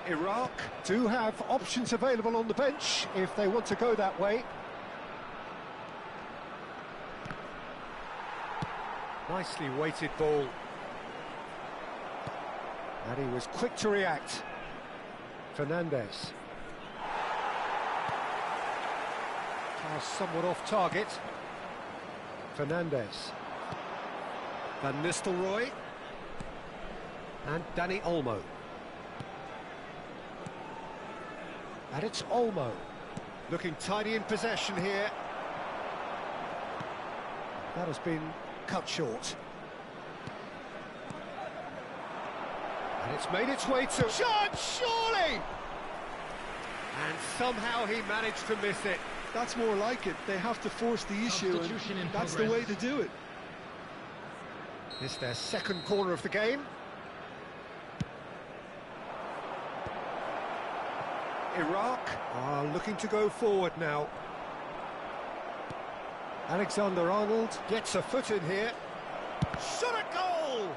S1: Iraq do have options available on the bench if they want to go that way. Nicely weighted ball. And he was quick to react. Fernandez. Pass somewhat off target. Fernandez. Van Nistelrooy. And Dani Olmo. And it's Olmo, looking tidy in possession here. That has been cut short. And it's made its way to... Shot, surely! And somehow he managed to miss it.
S2: That's more like it. They have to force the issue, and that's the way to do it.
S1: It's their second corner of the game. Iraq are looking to go forward now. Alexander-Arnold gets a foot in here. Shot at goal!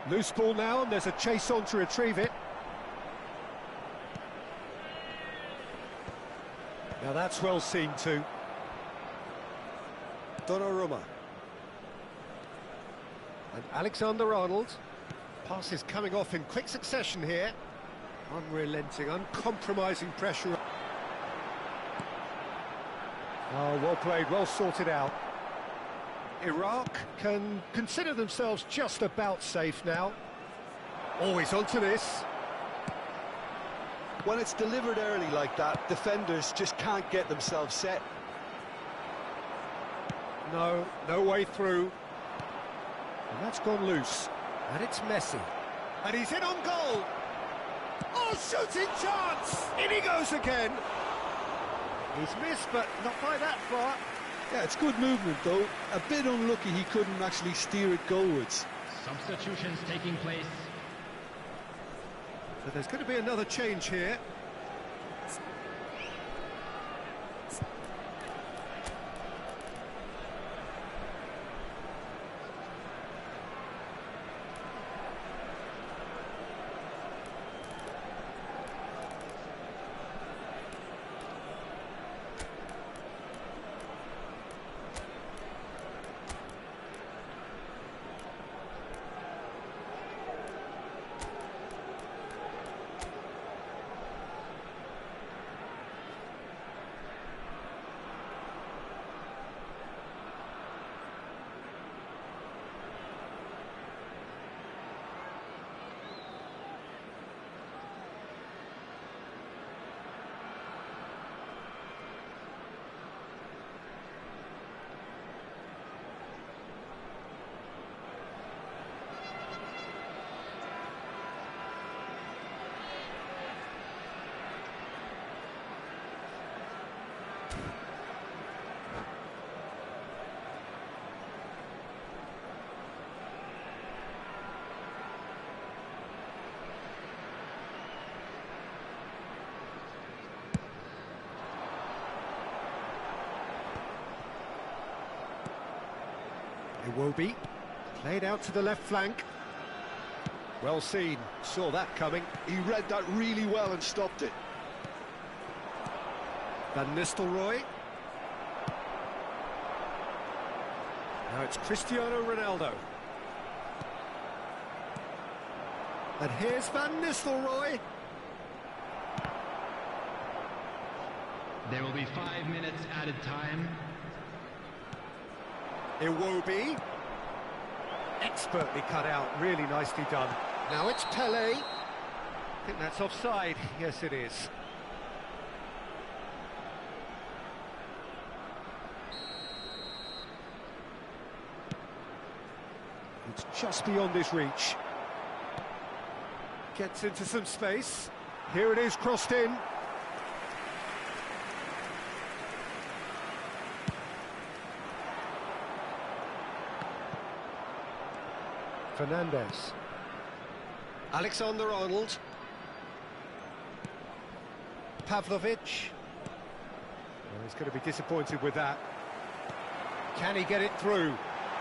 S1: Loose ball now, and there's a chase on to retrieve it. Now that's well seen too. Donnarumma. And Alexander-Arnold. Pass is coming off in quick succession here. Unrelenting, uncompromising pressure. Oh, well played, well sorted out. Iraq can consider themselves just about safe now. Always onto this.
S2: When it's delivered early like that, defenders just can't get themselves set.
S1: No way through. And that's gone loose. And it's Messi. And he's in on goal. Oh, shooting chance! In he goes again. He's missed, but not by that far.
S2: Yeah, it's good movement, though. A bit unlucky he couldn't actually steer it goalwards.
S6: Substitutions taking place.
S1: So there's going to be another change here. It will be played out to the left flank. Well seen, saw that coming.
S2: He read that really well and stopped it.
S1: Van Nistelrooy. Now it's Cristiano Ronaldo. And here's Van Nistelrooy.
S6: There will be 5 minutes added time.
S1: Iwobi. Expertly cut out, really nicely done. Now it's Pele. I think that's offside. Yes, it is. It's just beyond his reach. Gets into some space. Here it is, crossed in. Fernandez. Alexander-Arnold. Pavlovic. Well, he's going to be disappointed with that. Can he get it through?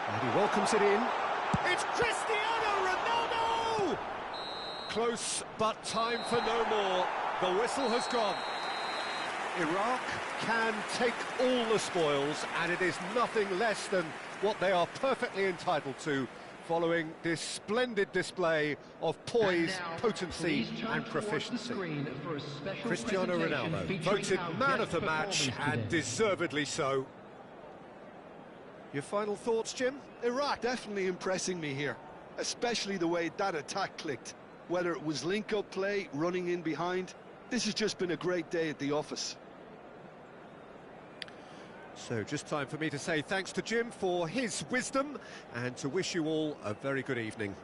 S1: And he welcomes it in. It's Cristiano Ronaldo! Close, but time for no more. The whistle has gone. Iraq can take all the spoils, and it is nothing less than what they are perfectly entitled to, following this splendid display of poise, potency and proficiency. Cristiano Ronaldo, voted man of the match, and deservedly so. Your final thoughts, Jim?
S2: Iraq definitely impressing me here, especially the way that attack clicked. Whether it was link-up play, running in behind, this has just been a great day at the office.
S1: So just time for me to say thanks to Jim for his wisdom and to wish you all a very good evening.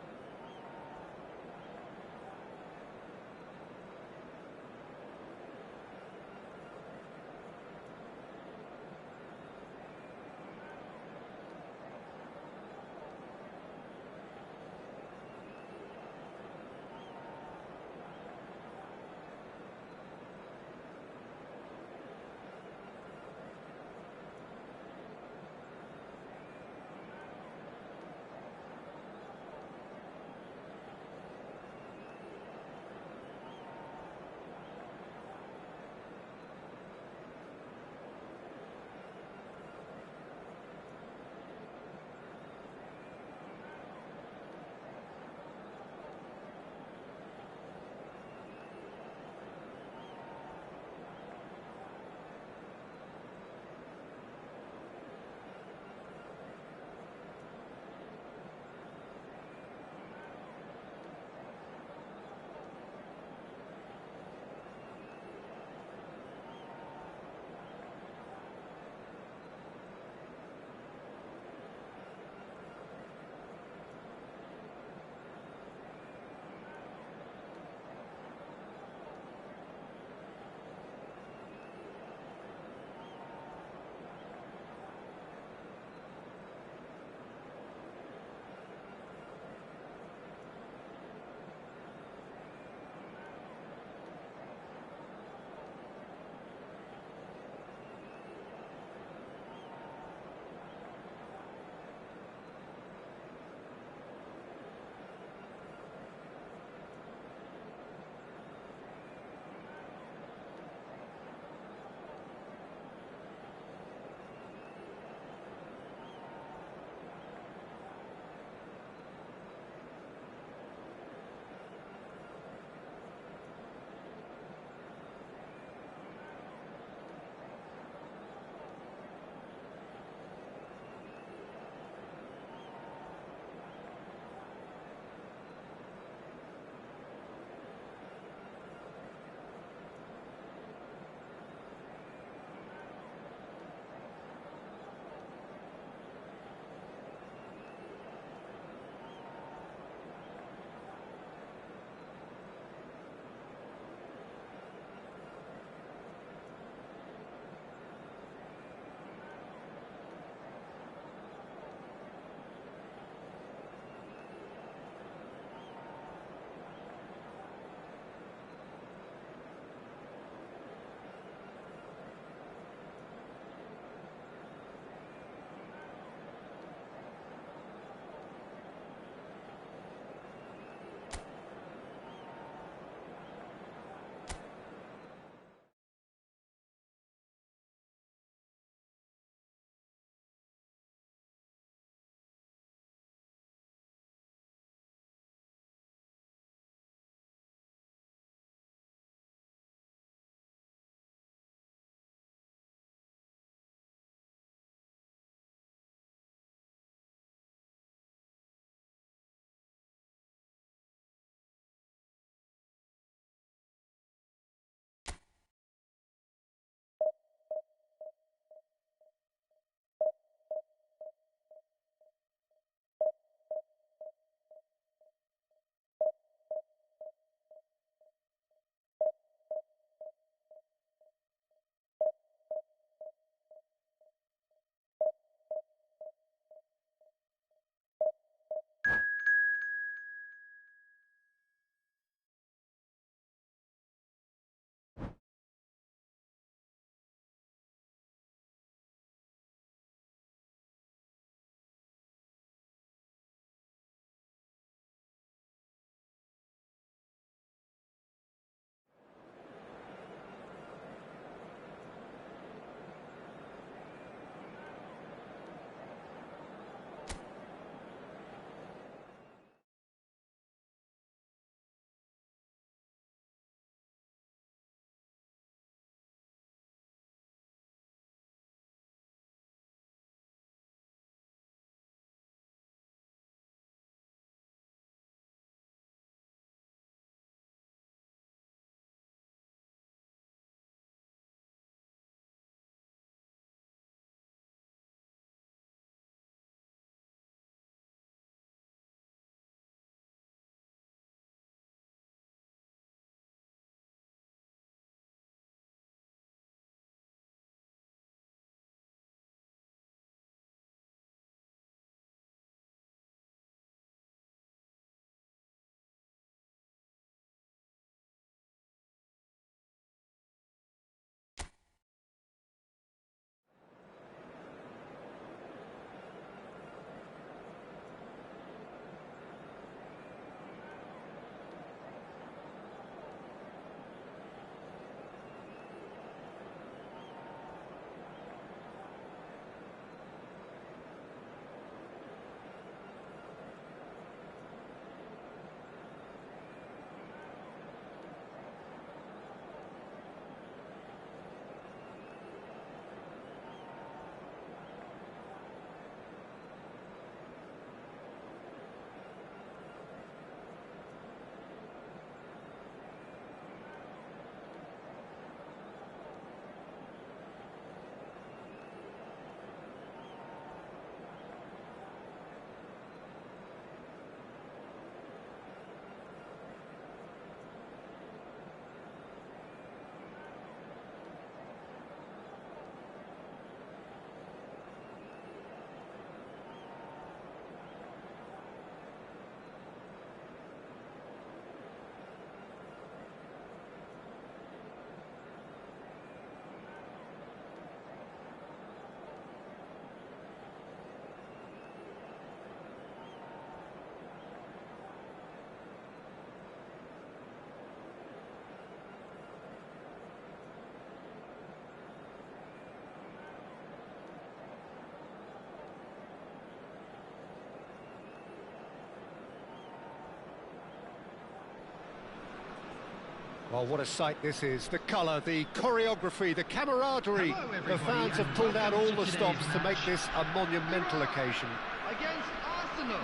S1: Well, what a sight this is. The colour, the choreography, the camaraderie.
S6: Hello,
S1: The
S6: everybody,
S1: fans have
S6: and
S1: pulled out all
S6: welcome
S1: the
S6: to
S1: stops
S6: today's
S1: to make
S6: match.
S1: this a monumental occasion.
S6: Against Arsenal.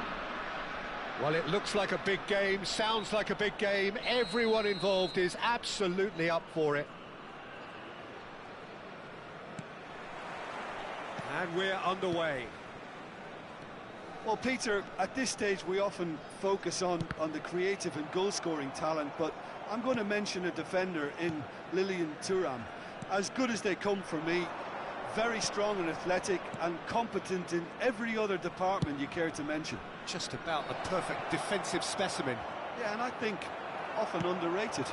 S1: Well, it looks like a big game, sounds like a big game. Everyone involved is absolutely up for it. And we're underway.
S2: Well, Peter, at this stage we often focus on the creative and goal-scoring talent, but I'm going to mention a defender in Lilian Thuram. As good as they come for me, very strong and athletic and competent in every other department you care to mention.
S1: Just about the perfect defensive specimen.
S2: Yeah, and I think often underrated.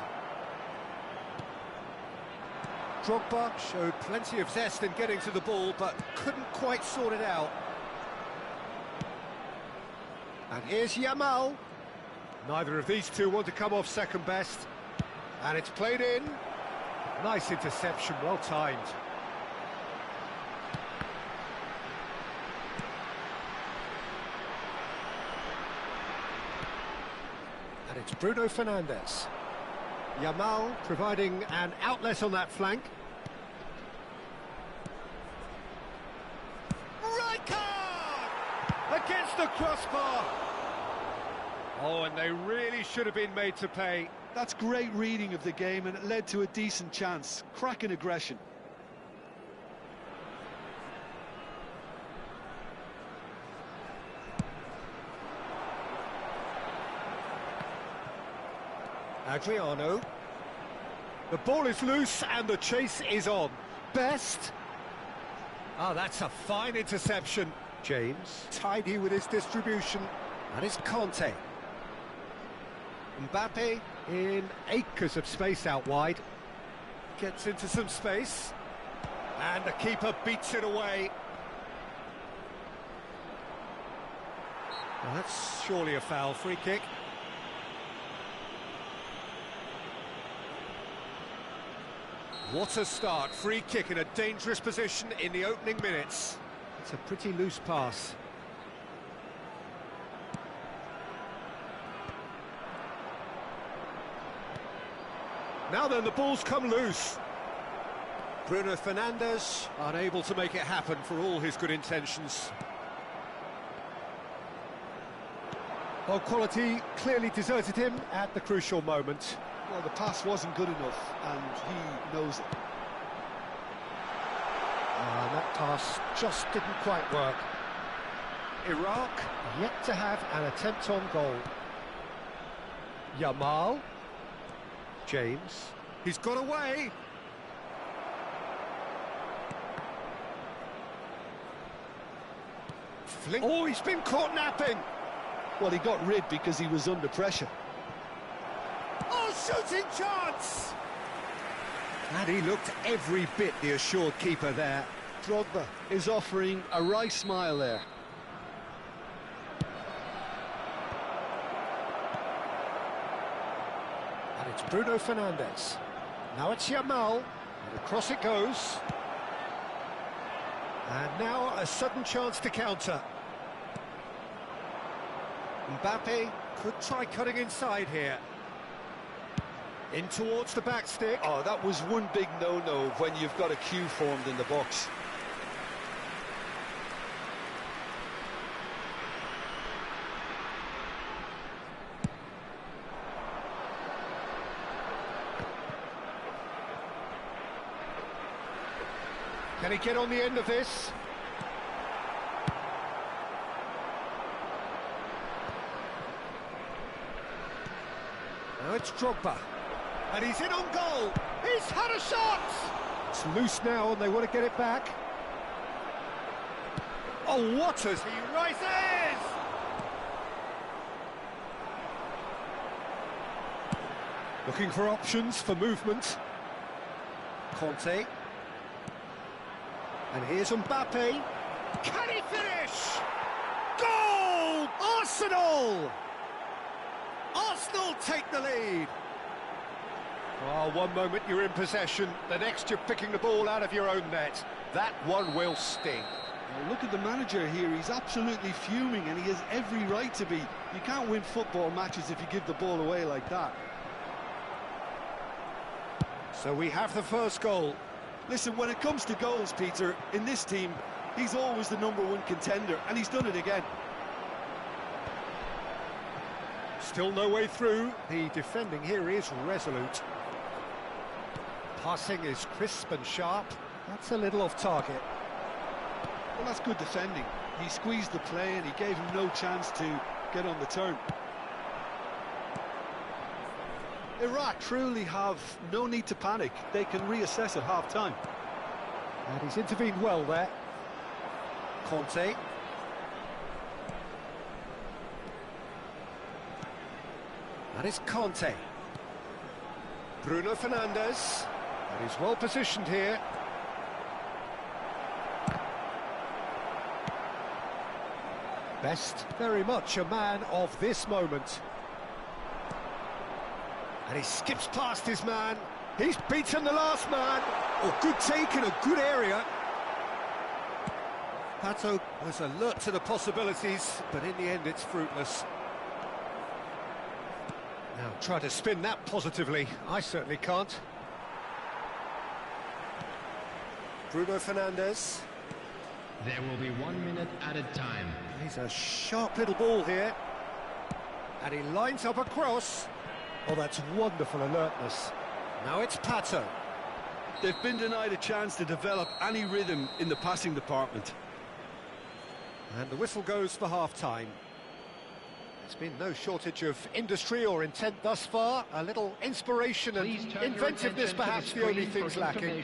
S1: Drogba showed plenty of zest in getting to the ball, but couldn't quite sort it out. And here's Yamal. Neither of these two want to come off second best. And it's played in. Nice interception, well timed. And it's Bruno Fernandes. Yamal providing an outlet on that flank. Right card! Against the crossbar! Oh, and they really should have been made to pay.
S2: That's great reading of the game, and it led to a decent chance. Cracking aggression.
S1: Adriano. The ball is loose and the chase is on. Best. Oh, that's a fine interception. James, tidy with his distribution. And it's Conte. Mbappe in acres of space out wide. Gets into some space. And the keeper beats it away. Well, that's surely a foul. Free kick. What a start. Free kick in a dangerous position in the opening minutes. It's a pretty loose pass. Now then, the ball's come loose. Bruno Fernandes unable to make it happen for all his good intentions. Well, quality clearly deserted him at the crucial moment.
S2: Well, the pass wasn't good enough, and he knows it.
S1: And that pass just didn't quite work. Iraq yet to have an attempt on goal. Yamal. James. He's got away. Oh, he's been caught napping.
S2: Well, he got rid because he was under pressure.
S1: Oh, shooting chance! And he looked every bit the assured keeper there.
S2: Drogba is offering a wry smile there.
S1: And it's Bruno Fernandes. Now it's Yamal. And across it goes. And now a sudden chance to counter. Mbappe could try cutting inside here. In towards the back stick.
S2: Oh, that was one big no-no when you've got a queue formed in the box.
S1: Can he get on the end of this? Now it's Drogba. And he's in on goal. He's had a shot. It's loose now and they want to get it back. Oh, what as he rises! Looking for options for movement. Conte. And here's Mbappe. Can he finish? Goal! Arsenal! Arsenal take the lead. Oh, one moment you're in possession, the next you're picking the ball out of your own net. That one will sting.
S2: Now look at the manager here, he's absolutely fuming and he has every right to be. You can't win football matches if you give the ball away like that.
S1: So we have the first goal.
S2: Listen, when it comes to goals, Peter, in this team, he's always the #1 contender, and he's done it again.
S1: Still no way through. The defending here is resolute. Passing is crisp and sharp. That's a little off target.
S2: Well, that's good defending. He squeezed the play and he gave him no chance to get on the turn. Iraq truly have no need to panic. They can reassess at half-time.
S1: And he's intervened well there. Conte. That is Conte. Bruno Fernandes. And he's well positioned here. Best very much a man of this moment. And he skips past his man. He's beaten the last man. Oh, good take in a good area. Pato was alert to the possibilities, but in the end it's fruitless. Now try to spin that positively. I certainly can't. Bruno Fernandes.
S6: There will be 1 minute added time.
S1: He's a sharp little ball here. And he lines up a cross. Oh, that's wonderful alertness. Now it's Pato.
S2: They've been denied a chance to develop any rhythm in the passing department.
S1: And the whistle goes for half-time. There's been no shortage of industry or intent thus far. A little inspiration and inventiveness, perhaps the only things lacking.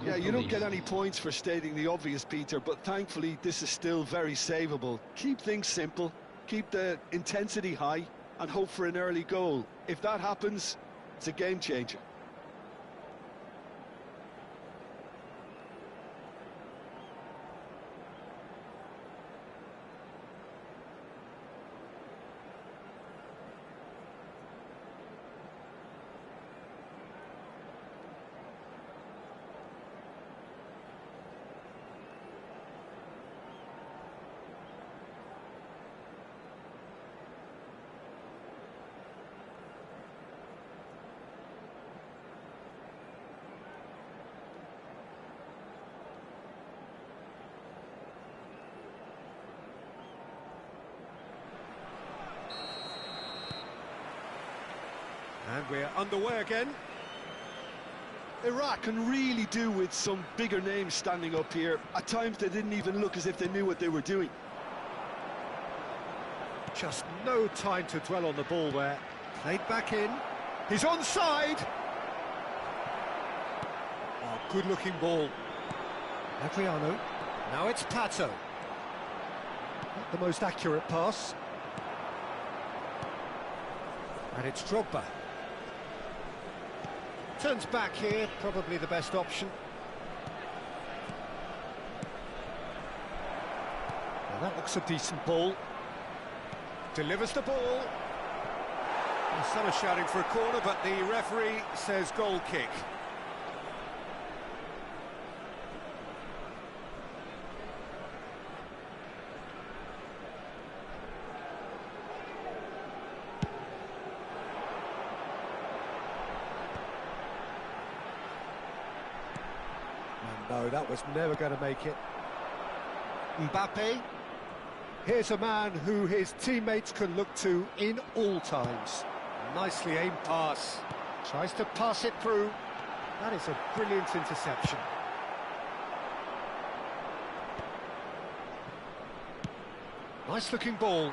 S2: Yeah, you don't get any points for stating the obvious, Peter, but thankfully this is still very savable. Keep things simple, keep the intensity high, and hope for an early goal. If that happens, it's a game changer.
S1: And we're underway again.
S2: Iraq can really do with some bigger names standing up here. At times they didn't even look as if they knew what they were doing.
S1: Just no time to dwell on the ball there. Played back in. He's onside. Oh, good-looking ball. Adriano. Now it's Pato. Not the most accurate pass. And it's Drogba. Turns back here, probably the best option. Now that looks a decent ball. Delivers the ball. Well, some are shouting for a corner, but the referee says goal kick. No, that was never going to make it. Mbappe. Here's a man who his teammates can look to in all times. Nicely aimed pass. Tries to pass it through. That is a brilliant interception. Nice looking ball.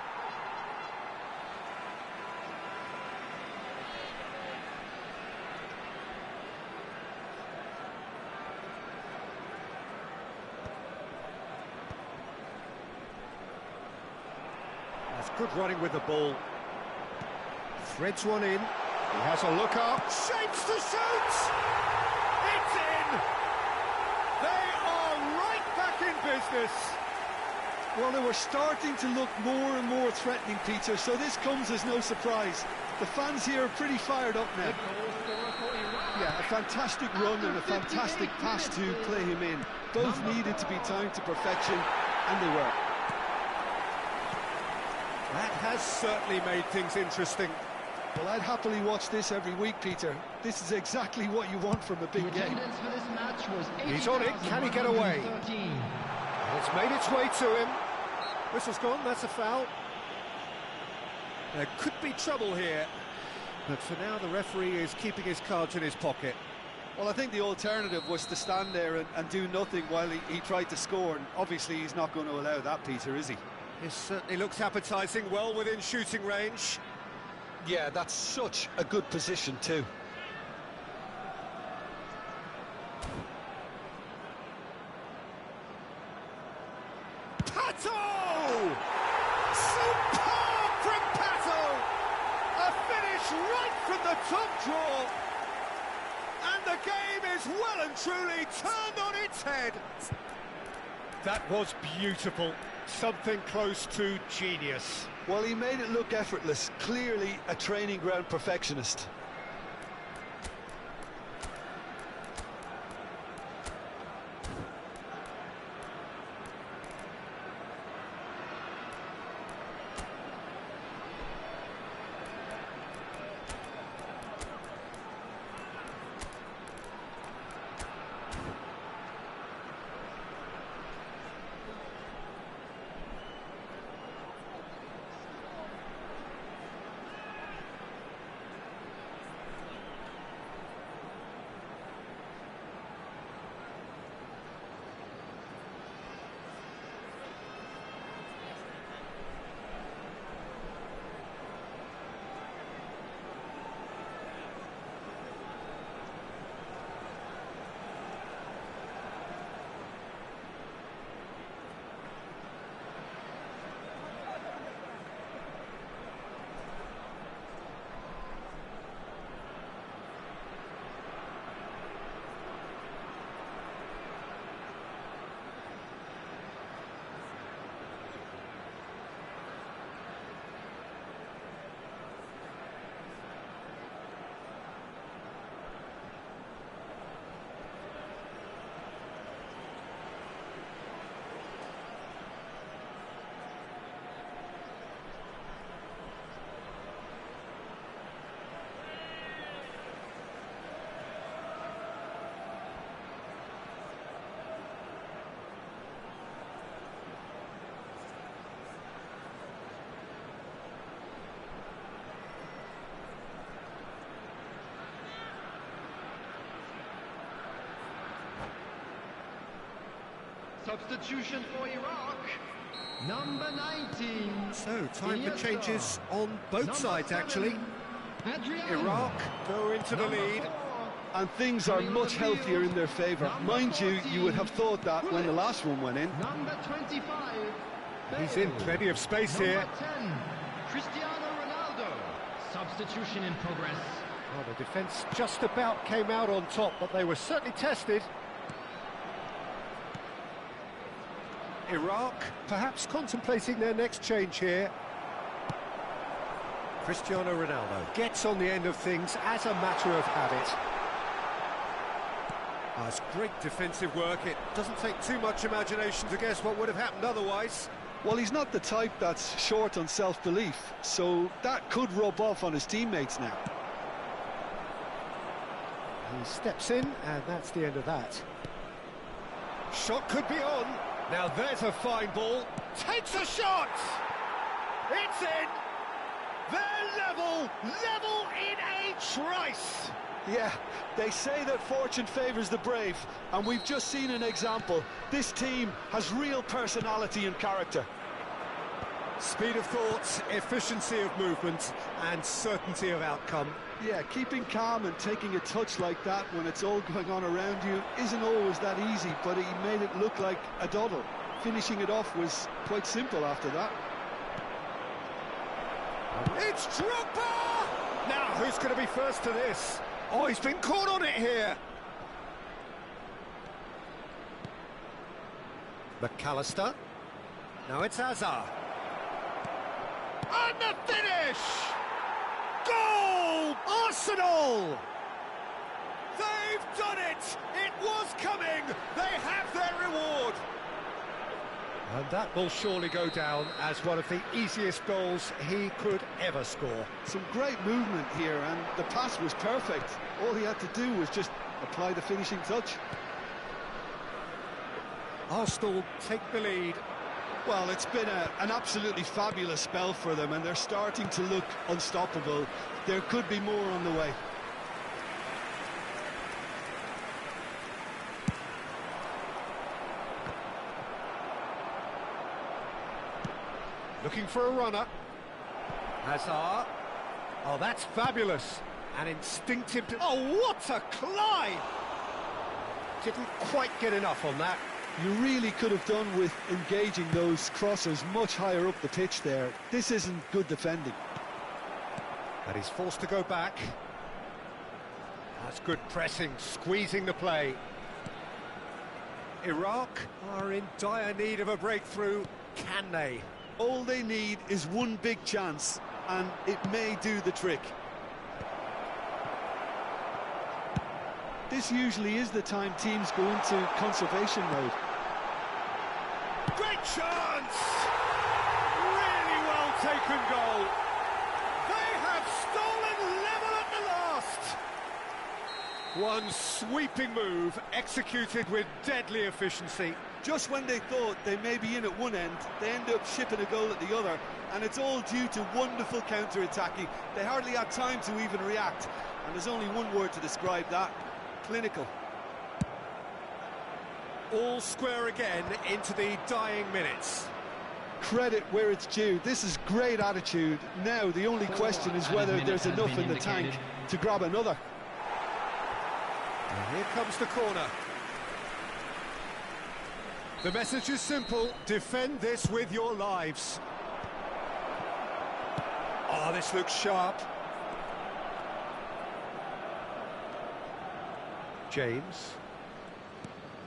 S1: Good running with the ball. Threads one in. He has a look up. Shapes to shoot! It's in! They are right back in business.
S2: Well, they were starting to look more and more threatening, Peter, so this comes as no surprise. The fans here are pretty fired up now. Yeah, a fantastic run and a fantastic pass to play him in. Both needed to be timed to perfection, and they were.
S1: That has certainly made things interesting.
S2: Well, I'd happily watch this every week, Peter. this is exactly what you want from a big
S6: The
S2: game.
S6: attendance for this match was
S1: He's on it, can he get away?
S6: 80,113.
S1: It's made its way to him. Whistle's gone, that's a foul. There could be trouble here, but for now the referee is keeping his cards in his pocket.
S2: Well, I think the alternative was to stand there and do nothing while he tried to score, and obviously he's not going to allow that, Peter, is he?
S1: This certainly looks appetising, well within shooting range.
S2: Yeah, that's such a good position too.
S1: Pato! Superb from Pato! A finish right from the top draw. And the game is well and truly turned on its head. That was beautiful. Something close to genius.
S2: Well, he made it look effortless. Clearly a training ground perfectionist.
S6: Substitution for Iraq, number 19.
S1: So, time for
S6: Iniesta.
S1: changes on both
S6: Number
S1: sides,
S6: 7,
S1: actually.
S6: Adrian.
S1: Iraq go into the
S6: Number
S1: lead.
S6: 4,
S2: And things are much healthier in their favour. Mind you, you would have thought that when the last one went in.
S6: number 25.
S1: He's in
S6: Bale.
S1: plenty of space
S6: Number
S1: here.
S6: 10, Cristiano Ronaldo. Substitution in progress.
S1: Well, the defence just about came out on top, but they were certainly tested. Iraq perhaps contemplating their next change here. Cristiano Ronaldo gets on the end of things as a matter of habit. It's great defensive work. It doesn't take too much imagination to guess what would have happened otherwise.
S2: Well, he's not the type that's short on self-belief, so that could rub off on his teammates now.
S1: He steps in, and that's the end of that. Shot could be on. Now there's a fine ball. Takes a shot! It's in! They're level in a trice!
S2: Yeah, they say that fortune favours the brave, and we've just seen an example. This team has real personality and character.
S1: Speed of thought, efficiency of movement, and certainty of outcome.
S2: Yeah, keeping calm and taking a touch like that when it's all going on around you isn't always that easy, but he made it look like a doddle. Finishing it off was quite simple after that.
S1: It's Drogba! Now, who's going to be first to this? Oh, he's been caught on it here. McAllister. Now it's Hazard. And the finish! Goal! Arsenal! They've done it! It was coming! They have their reward! And that will surely go down as one of the easiest goals he could ever score.
S2: Some great movement here, and the pass was perfect. All he had to do was just apply the finishing touch.
S1: Arsenal take the lead.
S2: Well, it's been an absolutely fabulous spell for them, and they're starting to look unstoppable. There could be more on the way.
S1: Looking for a runner. Hazard. Oh, that's fabulous. An instinctive... Oh, what a climb! Didn't quite get enough on that.
S2: You really could have done with engaging those crossers much higher up the pitch there. This isn't good defending.
S1: And he's forced to go back. That's good pressing, squeezing the play. Iraq are in dire need of a breakthrough. Can they?
S2: All they need is one big chance, and it may do the trick. This usually is the time teams go into conservation mode.
S1: Great chance! Really well taken goal. They have stolen level at the last. One sweeping move executed with deadly efficiency.
S2: Just when they thought they may be in at one end, they end up shipping a goal at the other, and it's all due to wonderful counter-attacking. They hardly had time to even react, and there's only one word to describe that: clinical.
S1: All square again into the dying minutes.
S2: Credit where it's due. This is great attitude. Now the only question is whether there's enough in the tank to grab another.
S1: And here comes the corner. The message is simple: defend this with your lives. Oh, this looks sharp. James.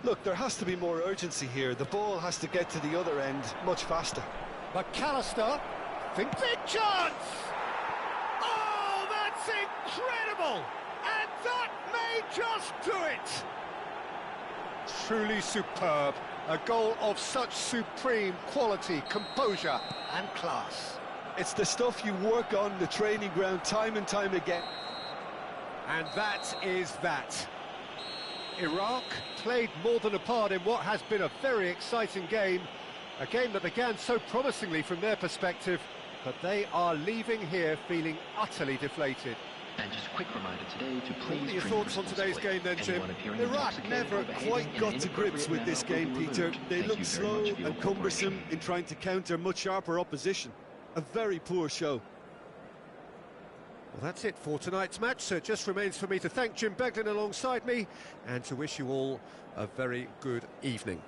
S2: Look, there has to be more urgency here. The ball has to get to the other end much faster.
S1: McAllister, think big chance! Oh, that's incredible! And that may just do it! Truly superb. A goal of such supreme quality, composure and class.
S2: It's the stuff you work on the training ground time and time again.
S1: And that is that. Iraq played more than a part in what has been a very exciting game. A game that began so promisingly from their perspective, but they are leaving here feeling utterly deflated.
S5: And just a quick reminder today to please...
S1: What are your thoughts on today's game then, Jim?
S2: Iraq never quite got to grips with this game, Peter. They looked slow and cumbersome in trying to counter much sharper opposition. A very poor show.
S1: Well, that's it for tonight's match, so it just remains for me to thank Jim Beglin alongside me and to wish you all a very good evening.